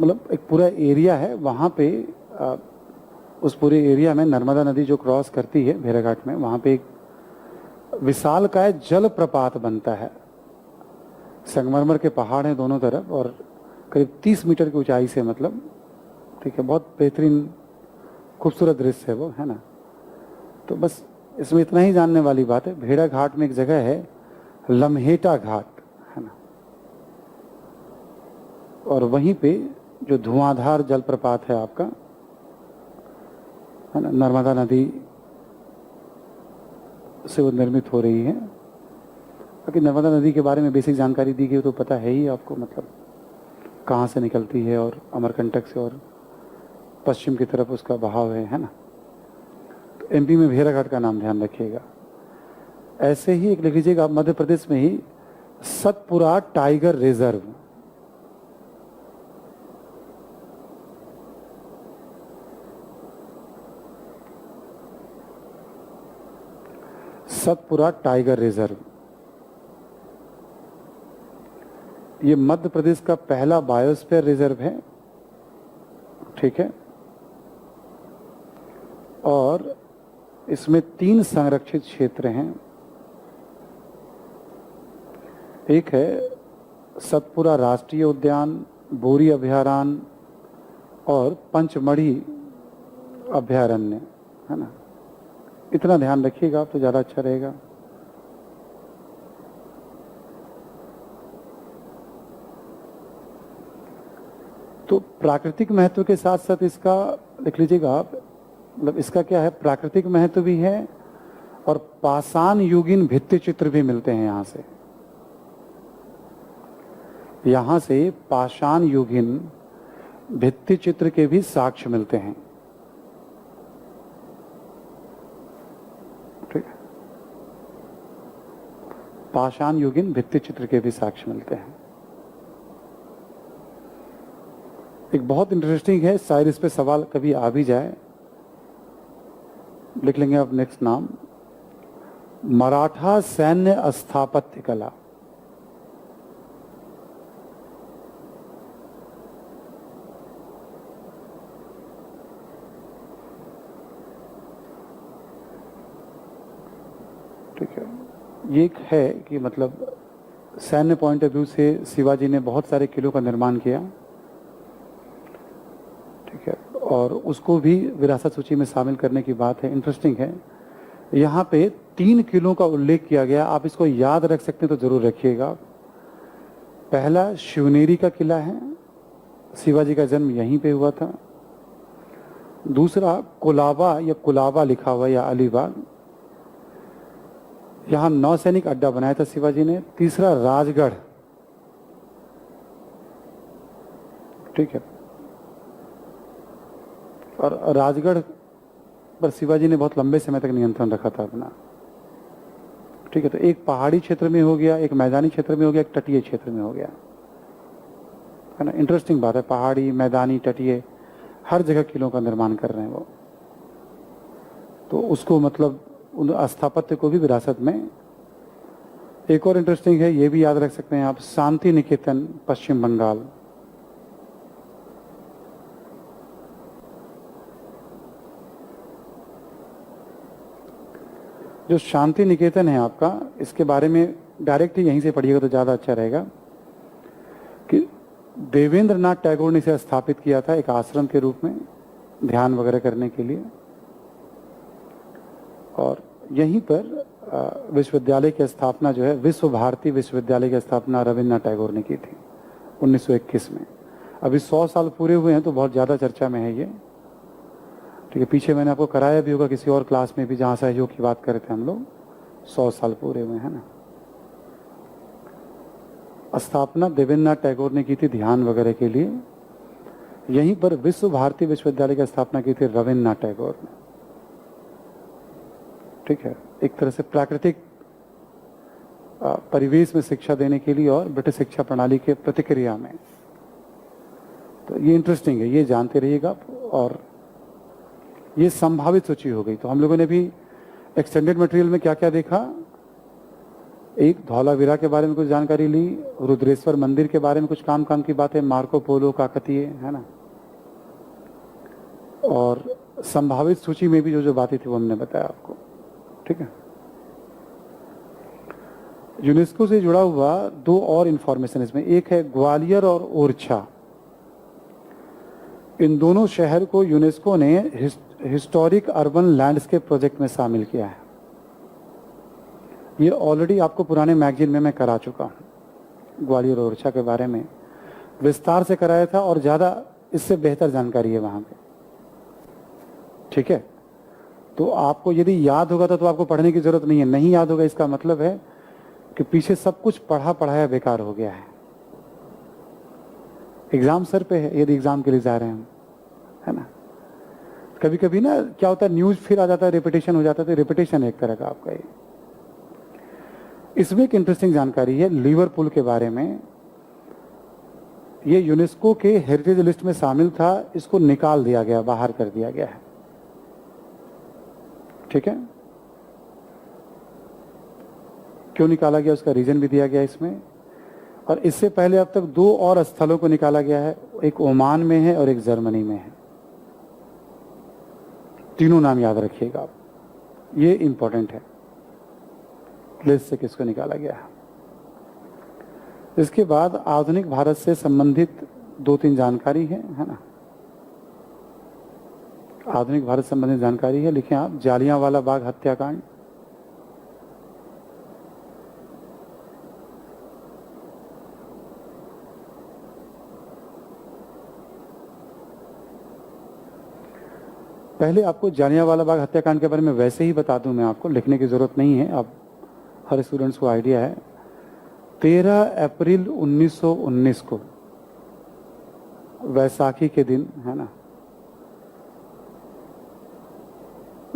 मतलब एक पूरा एरिया है वहाँ पे उस पूरे एरिया में नर्मदा नदी जो क्रॉस करती है भेड़ाघाट में, वहाँ पे एक विशालकाय जल प्रपात बनता है। संगमरमर के पहाड़ हैं दोनों तरफ और करीब 30 मीटर की ऊंचाई से, मतलब ठीक है, बहुत बेहतरीन खूबसूरत दृश्य है वो, है ना। तो बस इसमें इतना ही जानने वाली बात है, भेड़ाघाट में एक जगह है लम्हेटा घाट, है ना, और वहीं पे जो धुआंधार जलप्रपात है आपका, है ना, नर्मदा नदी से वो निर्मित हो रही है। बाकी नर्मदा नदी के बारे में बेसिक जानकारी दी गई तो पता है ही आपको, मतलब कहाँ से निकलती है और अमरकंटक से और पश्चिम की तरफ उसका बहाव है ना। तो एमपी में भेड़ाघाट का नाम ध्यान रखिएगा। ऐसे ही एक लिख लीजिएगा आप, मध्य प्रदेश में ही Satpura tiger reserve, Satpura tiger reserve, ये मध्य प्रदेश का पहला बायोस्फीयर रिजर्व है, ठीक है। और इसमें 3 संरक्षित क्षेत्र हैं। एक है सतपुरा राष्ट्रीय उद्यान, बोरी अभयारण्य और पंचमढ़ी अभयारण्य, है ना। इतना ध्यान रखिएगा आप तो ज़्यादा अच्छा रहेगा। तो प्राकृतिक महत्व के साथ साथ इसका लिख लीजिएगा आप, मतलब इसका क्या है, प्राकृतिक महत्व भी है और पाषाण युगीन भित्ति चित्र भी मिलते हैं यहाँ से। यहाँ से पाषाण युगीन भित्ति चित्र के भी साक्ष्य मिलते हैं, ठीक है। पाषाण युगीन भित्ति चित्र के भी साक्ष्य मिलते हैं। एक बहुत इंटरेस्टिंग है, शायद इस पे सवाल कभी आ भी जाए, लिख लेंगे आप नेक्स्ट नाम, मराठा सैन्य स्थापत्य कला। ठीक है, ये एक है कि मतलब सैन्य पॉइंट ऑफ व्यू से शिवाजी ने बहुत सारे किलों का निर्माण किया, ठीक है, और उसको भी विरासत सूची में शामिल करने की बात है। इंटरेस्टिंग है, यहाँ पे 3 किलों का उल्लेख किया गया, आप इसको याद रख सकते हैं तो जरूर रखिएगा। पहला शिवनेरी का किला है, शिवाजी का जन्म यहीं पे हुआ था। दूसरा कुलाबा या कुलाबा लिखा हुआ या अलीबाग, यहाँ नौसैनिक अड्डा बनाया था शिवाजी ने। तीसरा राजगढ़, ठीक है, और राजगढ़ पर शिवाजी ने बहुत लंबे समय तक नियंत्रण रखा था अपना, ठीक है। तो एक पहाड़ी क्षेत्र में हो गया, एक मैदानी क्षेत्र में हो गया, एक तटीय क्षेत्र में हो गया, है ना। इंटरेस्टिंग बात है, पहाड़ी, मैदानी, तटीय हर जगह किलों का निर्माण कर रहे हैं वो। तो उसको मतलब उन स्थापत्य को भी विरासत में। एक और इंटरेस्टिंग है, ये भी याद रख सकते हैं आप, शांति निकेतन पश्चिम बंगाल, जो शांति निकेतन है आपका, इसके बारे में डायरेक्ट ही यहीं से पढ़िएगा तो ज़्यादा अच्छा रहेगा कि देवेंद्र नाथ टैगोर ने इसे स्थापित किया था एक आश्रम के रूप में, ध्यान वगैरह करने के लिए। और यहीं पर विश्वविद्यालय की स्थापना जो है, विश्व भारती विश्वविद्यालय की स्थापना रविन्द्रनाथ टैगोर ने की थी 1921 में। अभी 100 साल पूरे हुए हैं तो बहुत ज़्यादा चर्चा में है ये, ठीक है। पीछे मैंने आपको कराया भी होगा किसी और क्लास में भी, जहाँ सहयोग की बात कर रहे थे हम लोग, 100 साल पूरे हुए, है ना। स्थापना देवेंद्रनाथ टैगोर ने की थी ध्यान वगैरह के लिए। यहीं पर विश्व भारती विश्वविद्यालय की स्थापना की थी रविन्द्रनाथ टैगोर ने, ठीक है। एक तरह से प्राकृतिक परिवेश में शिक्षा देने के लिए और ब्रिटिश शिक्षा प्रणाली के प्रतिक्रिया में। तो ये इंटरेस्टिंग है, ये जानते रहिएगा। और ये संभावित सूची हो गई। तो हम लोगों ने भी एक्सटेंडेड मटेरियल में क्या क्या देखा, एक धौलावीरा के बारे में कुछ जानकारी ली, रुद्रेश्वर मंदिर के बारे में कुछ काम की बातें, मार्को पोलो, काकतीय, है ना, और संभावित सूची में भी जो जो बातें थी वो हमने बताया आपको, ठीक है। यूनेस्को से जुड़ा हुआ दो और इंफॉर्मेशन इसमें, एक है ग्वालियर और ओरछा। इन दोनों शहर को यूनेस्को ने हिस्टोरिक अर्बन लैंडस्केप प्रोजेक्ट में शामिल किया है। ये ऑलरेडी आपको पुराने मैगजीन में मैं करा चुका हूं, ग्वालियर और ओरछा के बारे में विस्तार से कराया था, और ज्यादा इससे बेहतर जानकारी है वहां पे, ठीक है। तो आपको यदि याद होगा तो आपको पढ़ने की जरूरत नहीं है, नहीं याद होगा इसका मतलब है कि पीछे सब कुछ पढ़ा पढ़ाया बेकार हो गया है। एग्जाम सर पे है, यदि एग्जाम के लिए जा रहे हैं हम, है ना। कभी कभी ना क्या होता है, न्यूज फिर आ जाता है, रिपीटेशन हो जाता है, तो रिपीटेशन एक तरह का आपका ये। इसमें एक इंटरेस्टिंग जानकारी है लिवरपूल के बारे में। ये यूनेस्को के हेरिटेज लिस्ट में शामिल था, इसको निकाल दिया गया, बाहर कर दिया गया है, ठीक है। क्यों निकाला गया उसका रीजन भी दिया गया इसमें। और इससे पहले अब तक दो और स्थलों को निकाला गया है, एक ओमान में है और एक जर्मनी में है। तीनों नाम याद रखिएगा आप, ये इंपॉर्टेंट है लिस्ट से किसको निकाला गया है। इसके बाद आधुनिक भारत से संबंधित दो तीन जानकारी है ना। आधुनिक भारत संबंधित जानकारी है, लिखें आप, जालियांवाला बाग हत्याकांड, पहले आपको जालियांवाला बाग हत्याकांड के बारे में वैसे ही बता दूं मैं आपको, लिखने की जरूरत नहीं है, अब हर स्टूडेंट्स को आइडिया है। 13 अप्रैल 1919 को वैसाखी के दिन, है ना,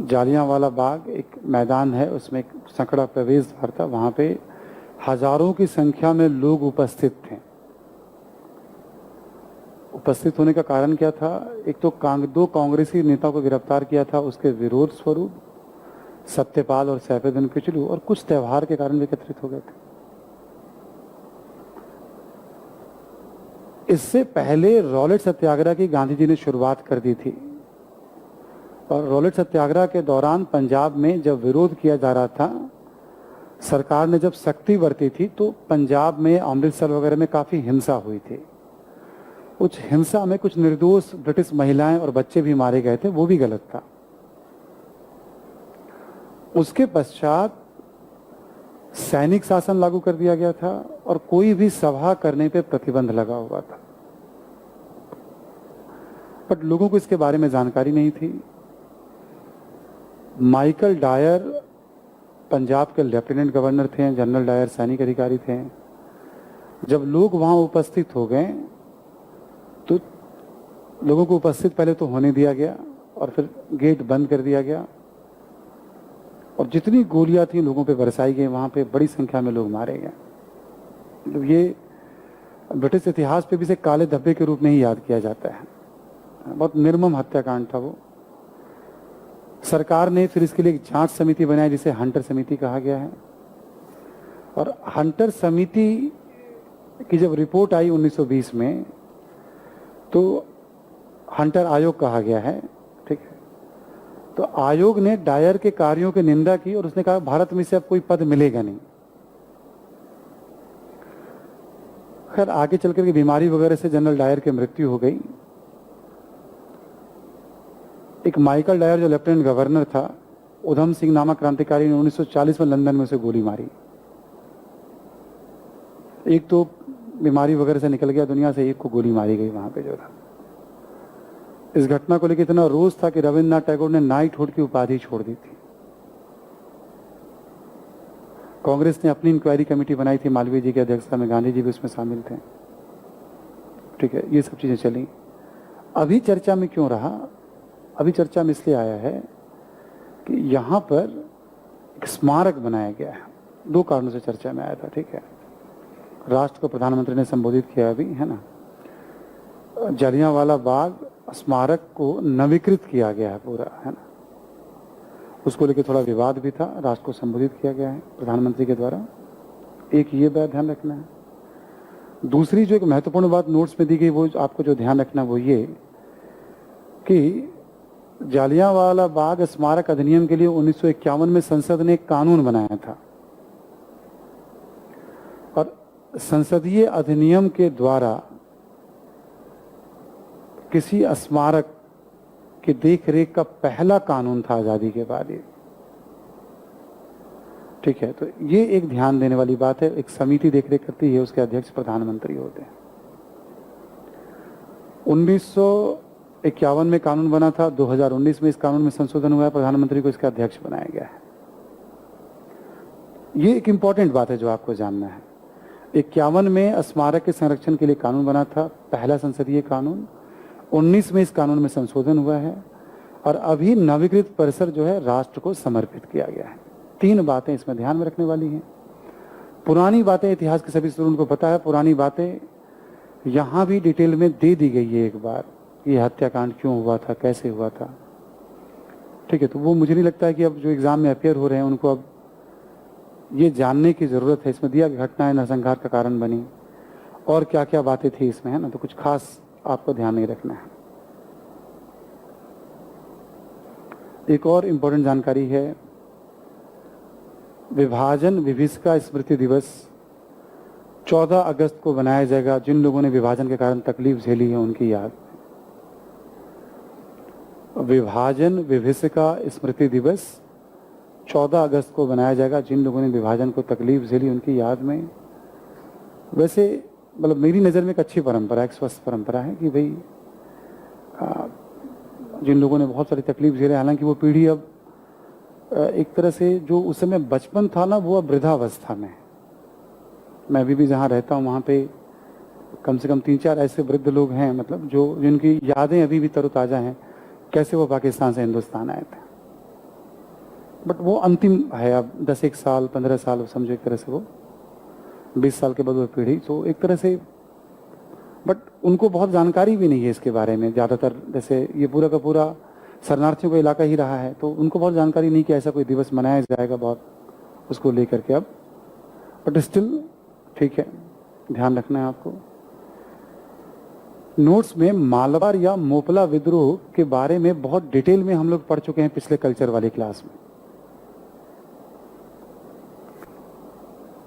जालियांवाला बाग एक मैदान है, उसमें एक संकड़ा प्रवेश द्वार था, वहां पे हजारों की संख्या में लोग उपस्थित थे। उपस्थित होने का कारण क्या था, एक तो दो कांग्रेसी नेताओं को गिरफ्तार किया था, उसके विरोध स्वरूप सत्यपाल और सैफुद्दीन किचलू, और कुछ त्योहार के कारण भी एकत्रित हो गए थे। इससे पहले रॉलेट सत्याग्रह की गांधी जी ने शुरुआत कर दी थी, और रॉलेट सत्याग्रह के दौरान पंजाब में जब विरोध किया जा रहा था, सरकार ने जब सख्ती बरती थी, तो पंजाब में, अमृतसर वगैरह में काफी हिंसा हुई थी। उस हिंसा में कुछ निर्दोष ब्रिटिश महिलाएं और बच्चे भी मारे गए थे, वो भी गलत था। उसके पश्चात सैनिक शासन लागू कर दिया गया था, और कोई भी सभा करने पे प्रतिबंध लगा हुआ था, बट लोगों को इसके बारे में जानकारी नहीं थी। माइकल डायर पंजाब के लेफ्टिनेंट गवर्नर थे, जनरल डायर सैनिक अधिकारी थे। जब लोग वहां उपस्थित हो गए तो लोगों को उपस्थित पहले तो होने दिया गया, और फिर गेट बंद कर दिया गया, और जितनी गोलियां थी लोगों पे बरसाई गई, वहां पे बड़ी संख्या में लोग मारे गए। मतलब ये ब्रिटिश इतिहास पे भी इसे काले धब्बे के रूप में ही याद किया जाता है। बहुत निर्मम हत्याकांड था वो। सरकार ने फिर इसके लिए एक जांच समिति बनाई, जिसे हंटर समिति कहा गया है, और हंटर समिति की जब रिपोर्ट आई 1920 में, तो हंटर आयोग कहा गया है, ठीक है। तो आयोग ने डायर के कार्यों की निंदा की, और उसने कहा भारत में से अब कोई पद मिलेगा नहीं। खैर आगे चलकर के बीमारी वगैरह से जनरल डायर की मृत्यु हो गई। एक माइकल डायर जो लेफ्टिनेंट गवर्नर था, उधम सिंह नामक क्रांतिकारी ने 1940 में लंदन में उसे गोली मारी। एक तो बीमारी वगैरह से निकल गया दुनिया से, एक को गोली मारी गई वहां पे जो था। इस घटना को लेकर इतना रोष था कि रविन्द्रनाथ टैगोर ने नाइटहुड की उपाधि छोड़ दी थी। कांग्रेस ने अपनी इंक्वायरी कमेटी बनाई थी मालवीय जी की अध्यक्षता में, गांधी जी भी उसमें शामिल थे, ठीक है। ये सब चीजें चली। अभी चर्चा में क्यों रहा, अभी चर्चा में इसलिए आया है कि यहां पर एक स्मारक बनाया गया है। दो कारणों से चर्चा में आया था, ठीक है। राष्ट्र को प्रधानमंत्री ने संबोधित किया अभी, है ना। जलियांवाला बाग स्मारक को नवीकृत किया गया है पूरा, है ना। उसको लेकर थोड़ा विवाद भी था, राष्ट्र को संबोधित किया गया है प्रधानमंत्री के द्वारा। एक ये बात ध्यान रखना है। दूसरी जो एक महत्वपूर्ण बात नोट्स में दी गई वो आपको जो ध्यान रखना वो ये कि जालियांवाला बाग स्मारक अधिनियम के लिए 1951 में संसद ने एक कानून बनाया था और संसदीय अधिनियम के द्वारा किसी स्मारक की देखरेख का पहला कानून था आजादी के बाद ये। ठीक है, तो ये एक ध्यान देने वाली बात है। एक समिति देखरेख करती है, उसके अध्यक्ष प्रधानमंत्री होते हैं। 1951 में कानून बना था, 2019 में इस कानून में संशोधन हुआ है, प्रधानमंत्री को इसका अध्यक्ष बनाया गया है। ये एक इंपॉर्टेंट बात है जो आपको जानना है। 51 में स्मारक के संरक्षण के लिए कानून बना था, पहला संसदीय कानून। 19 में इस कानून में संशोधन हुआ है और अभी नवीकृत परिसर जो है राष्ट्र को समर्पित किया गया है। 3 बातें इसमें ध्यान में रखने वाली हैं। पुरानी बातें इतिहास के सभी स्टूडेंट को पता है, पुरानी बातें यहां भी डिटेल में दे दी गई है। एक बार ये हत्याकांड क्यों हुआ था, कैसे हुआ था, ठीक है, तो वो मुझे नहीं लगता है कि अब जो एग्जाम में अपेयर हो रहे हैं उनको अब ये जानने की जरूरत है। इसमें दिया घटनाएं नरसंहार का कारण बनी और क्या क्या बातें थी इसमें, है ना, तो कुछ खास आपको ध्यान नहीं रखना है। एक और इंपॉर्टेंट जानकारी है, विभाजन विभीषिका स्मृति दिवस 14 अगस्त को बनाया जाएगा। जिन लोगों ने विभाजन के कारण तकलीफ झेली है उनकी याद। विभाजन विभीषिका स्मृति दिवस 14 अगस्त को बनाया जाएगा। जिन लोगों ने विभाजन को तकलीफ झेली उनकी याद में। वैसे मतलब मेरी नज़र में एक अच्छी परंपरा, एक स्वस्थ परंपरा है कि भाई जिन लोगों ने बहुत सारी तकलीफ झेले, हालांकि वो पीढ़ी अब एक तरह से जो उस समय बचपन था ना वो अब वृद्धावस्था में है। मैं अभी भी जहाँ रहता हूँ वहाँ पे कम से कम 3-4 ऐसे वृद्ध लोग हैं, मतलब जो जिनकी यादें अभी भी तरोताज़ा हैं, कैसे वो पाकिस्तान से हिंदुस्तान आए थे। बट वो अंतिम है, अब 10-1 साल 15 साल समझो, एक तरह से वो 20 साल के बाद वो पीढ़ी, तो एक तरह से बट उनको बहुत जानकारी भी नहीं है इसके बारे में ज़्यादातर। जैसे ये पूरा का पूरा शरणार्थियों का इलाका ही रहा है, तो उनको बहुत जानकारी नहीं कि ऐसा कोई दिवस मनाया जाएगा बहुत उसको लेकर के अब। बट स्टिल ठीक है, ध्यान रखना है आपको। नोट्स में मालाबार या मोपला विद्रोह के बारे में बहुत डिटेल में हम लोग पढ़ चुके हैं पिछले कल्चर वाली क्लास में।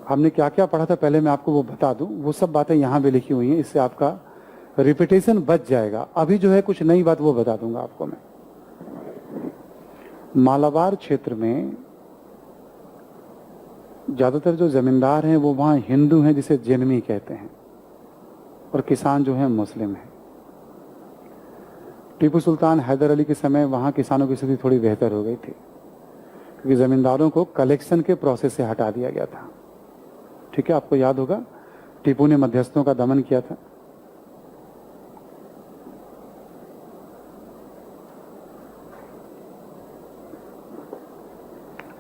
हमने क्या क्या पढ़ा था पहले मैं आपको वो बता दूं, वो सब बातें यहां भी लिखी हुई हैं, इससे आपका रिपीटेशन बच जाएगा। अभी जो है कुछ नई बात वो बता दूंगा आपको मैं। मालाबार क्षेत्र में ज्यादातर जो जमींदार हैं वो वहां हिंदू हैं, जिसे जैनमी कहते हैं, और किसान जो हैं मुस्लिम हैं। टीपू सुल्तान हैदर अली के समय वहां किसानों की स्थिति थोड़ी बेहतर हो गई थी, क्योंकि जमींदारों को कलेक्शन के प्रोसेस से हटा दिया गया था। ठीक है, आपको याद होगा टीपू ने मध्यस्थों का दमन किया था।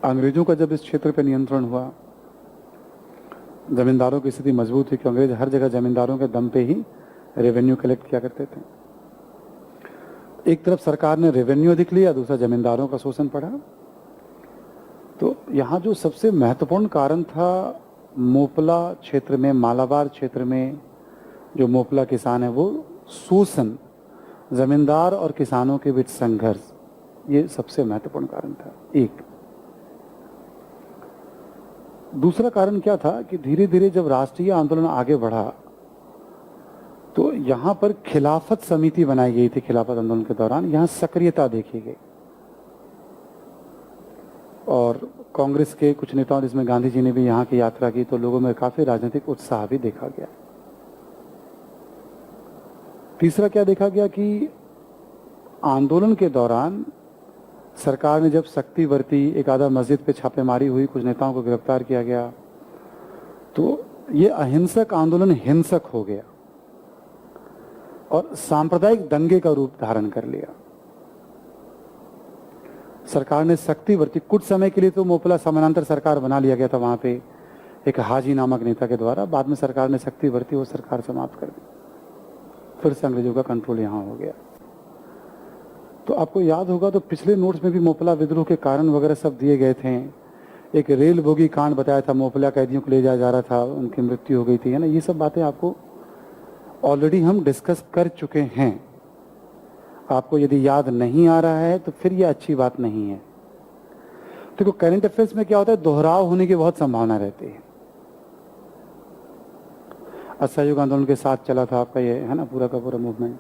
अंग्रेजों का जब इस क्षेत्र पर नियंत्रण हुआ, जमींदारों की स्थिति मजबूत हुई, कि अंग्रेज हर जगह जमींदारों के दम पे ही रेवेन्यू कलेक्ट किया करते थे। एक तरफ सरकार ने रेवेन्यू अधिक लिया, दूसरा जमींदारों का शोषण पड़ा। तो यहाँ जो सबसे महत्वपूर्ण कारण था, मोपला क्षेत्र में, मालाबार क्षेत्र में जो मोपला किसान है वो शोषण, जमींदार और किसानों के बीच संघर्ष, ये सबसे महत्वपूर्ण कारण था। एक दूसरा कारण क्या था कि धीरे धीरे जब राष्ट्रीय आंदोलन आगे बढ़ा तो यहां पर खिलाफत समिति बनाई गई थी। खिलाफत आंदोलन के दौरान यहां सक्रियता देखी गई और कांग्रेस के कुछ नेताओं, जिसमें गांधी जी ने भी यहाँ की यात्रा की, तो लोगों में काफी राजनीतिक उत्साह भी देखा गया। तीसरा क्या देखा गया कि आंदोलन के दौरान सरकार ने जब सख्ती बरती, एक आधा मस्जिद पे छापेमारी हुई, कुछ नेताओं को गिरफ्तार किया गया, तो ये अहिंसक आंदोलन हिंसक हो गया और सांप्रदायिक दंगे का रूप धारण कर लिया। सरकार ने सख्ती बरती कुछ समय के लिए, तो मोपला समानांतर सरकार बना लिया गया था वहां पे एक हाजी नामक नेता के द्वारा। बाद में सरकार ने सख्ती बरती, वो सरकार समाप्त कर दी, फिर से अंग्रेजों का कंट्रोल यहां हो गया। तो आपको याद होगा तो पिछले नोट्स में भी मोपला विद्रोह के कारण वगैरह सब दिए गए थे एक रेल बोगी कांड बताया था, मोपला कैदियों को ले जाया जा रहा था, उनकी मृत्यु हो गई थी, है ना। ये सब बातें आपको ऑलरेडी हम डिस्कस कर चुके हैं। आपको यदि याद नहीं आ रहा है तो फिर ये अच्छी बात नहीं है। देखो करंट अफेयर्स में क्या होता है, दोहराव होने की बहुत संभावना रहती है। असहयोग आंदोलन के साथ चला था आपका ये, है ना, पूरा का पूरा मूवमेंट।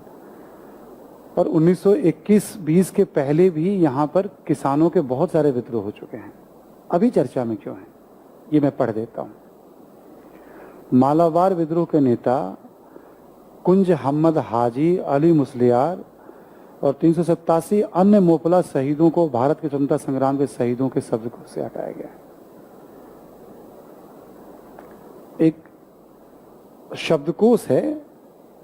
और 1921-20 के पहले भी यहाँ पर किसानों के बहुत सारे विद्रोह हो चुके हैं। अभी चर्चा में क्यों है, ये मैं पढ़ देता हूं। मालाबार विद्रोह के नेता कुंज अहमद हाजी अली मुसलियार और 387 अन्य मोपला शहीदों को भारत के स्वतंत्रता संग्राम के शहीदों के शब्द से हटाया गया। एक शब्दकोश है,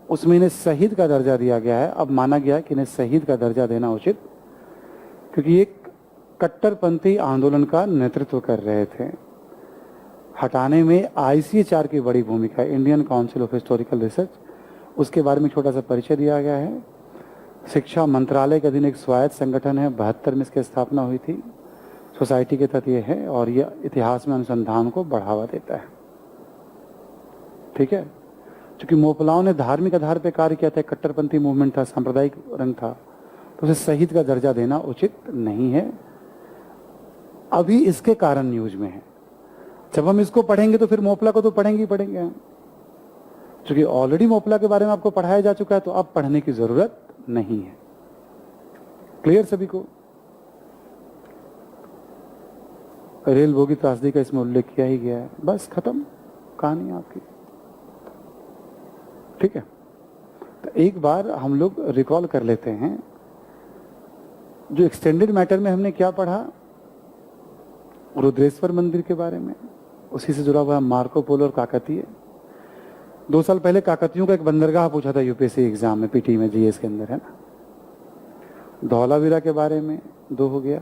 उसमें इन्हें शहीद का दर्जा दिया गया है। अब माना गया है कि इन्हें शहीद का दर्जा देना उचित, क्योंकि एक कट्टरपंथी आंदोलन का नेतृत्व कर रहे थे। हटाने में ICHR की बड़ी भूमिका है, Indian council of historical research, उसके बारे में छोटा सा परिचय दिया गया है। शिक्षा मंत्रालय के अधीन एक स्वायत्त संगठन है, 72 में इसकी स्थापना हुई थी। सोसाइटी के तहत ये है और यह इतिहास में अनुसंधान को बढ़ावा देता है। ठीक है, क्योंकि मोपलाओं ने धार्मिक आधार पर कार्य किया था, कट्टरपंथी मूवमेंट था, सांप्रदायिक रंग था, तो उसे शहीद का दर्जा देना उचित नहीं है। अभी इसके कारण न्यूज में है। जब हम इसको पढ़ेंगे तो फिर मोपला को तो पढ़ेंगे ही पढ़ेंगे हम, क्योंकि ऑलरेडी मोपला के बारे में आपको पढ़ाया जा चुका है, तो अब पढ़ने की जरूरत नहीं है। क्लियर सभी को? रेल बोगी त्रासदी का इसमें उल्लेख किया ही गया है, बस खत्म कहानी आपकी। ठीक है, तो एक बार हम लोग रिकॉल कर लेते हैं जो एक्सटेंडेड मैटर में हमने क्या पढ़ा, रुद्रेश्वर मंदिर के बारे में, उसी से जुड़ा हुआ मार्को पोलो और काकतीय। 2 साल पहले काकतियों का एक बंदरगाह पूछा था UPSC एग्जाम में, PT में, GS के अंदर, है ना। धौलावीरा के बारे में 2 हो गया।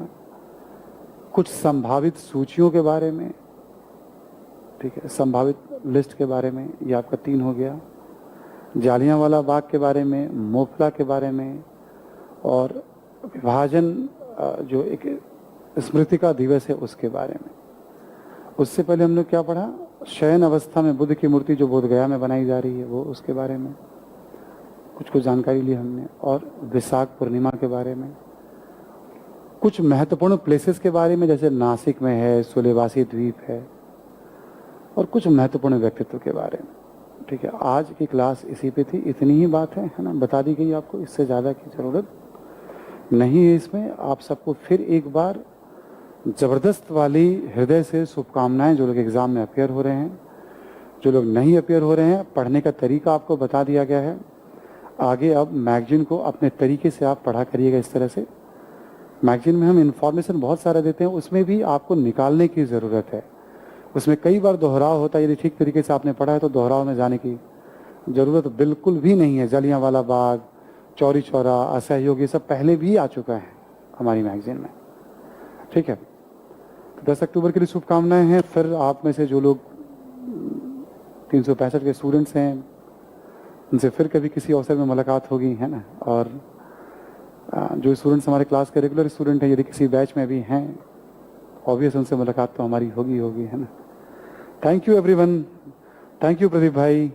कुछ संभावित सूचियों के बारे में, ठीक है, संभावित लिस्ट के बारे में, ये आपका 3 हो गया। जालियांवाला बाग के बारे में, मोपला के बारे में, और विभाजन जो एक स्मृतिका दिवस है उसके बारे में। उससे पहले हमने क्या पढ़ा, शयन अवस्था में बुद्ध की मूर्ति जो बोधगया में बनाई जा रही है वो, उसके बारे में कुछ जानकारी ली हमने। और विशाख पूर्णिमा के बारे में, कुछ महत्वपूर्ण प्लेसेस के बारे में, जैसे नासिक में है, सुलेवासी द्वीप है, और कुछ महत्वपूर्ण व्यक्तित्व के बारे में। ठीक है, आज की क्लास इसी पे थी, इतनी ही बात है ना, बता दी गई आपको, इससे ज़्यादा की ज़रूरत नहीं है इसमें। आप सबको फिर एक बार जबरदस्त वाली हृदय से शुभकामनाएं, जो लोग एग्जाम में अपियर हो रहे हैं, जो लोग नहीं अपियर हो रहे हैं, पढ़ने का तरीका आपको बता दिया गया है। आगे अब मैगजीन को अपने तरीके से आप पढ़ा करिएगा। इस तरह से मैगजीन में हम इंफॉर्मेशन बहुत सारा देते हैं, उसमें भी आपको निकालने की ज़रूरत है। उसमें कई बार दोहराव होता है, यदि ठीक तरीके से आपने पढ़ा है तो दोहराव में जाने की ज़रूरत बिल्कुल भी नहीं है। जलियांवाला बाग, चौरी चौरा, असहयोग, ये सब पहले भी आ चुका है हमारी मैगजीन में। ठीक है, 10 अक्टूबर के लिए शुभकामनाएं हैं। फिर आप में से जो लोग 365 के स्टूडेंट्स हैं, उनसे फिर कभी किसी अवसर में मुलाकात होगी, है ना। और जो स्टूडेंट्स हमारे क्लास के रेगुलर स्टूडेंट हैं, यदि किसी बैच में भी हैं, ऑब्वियस उनसे मुलाकात तो हमारी होगी, है ना। Thank you everyone, thank you Pradeep भाई।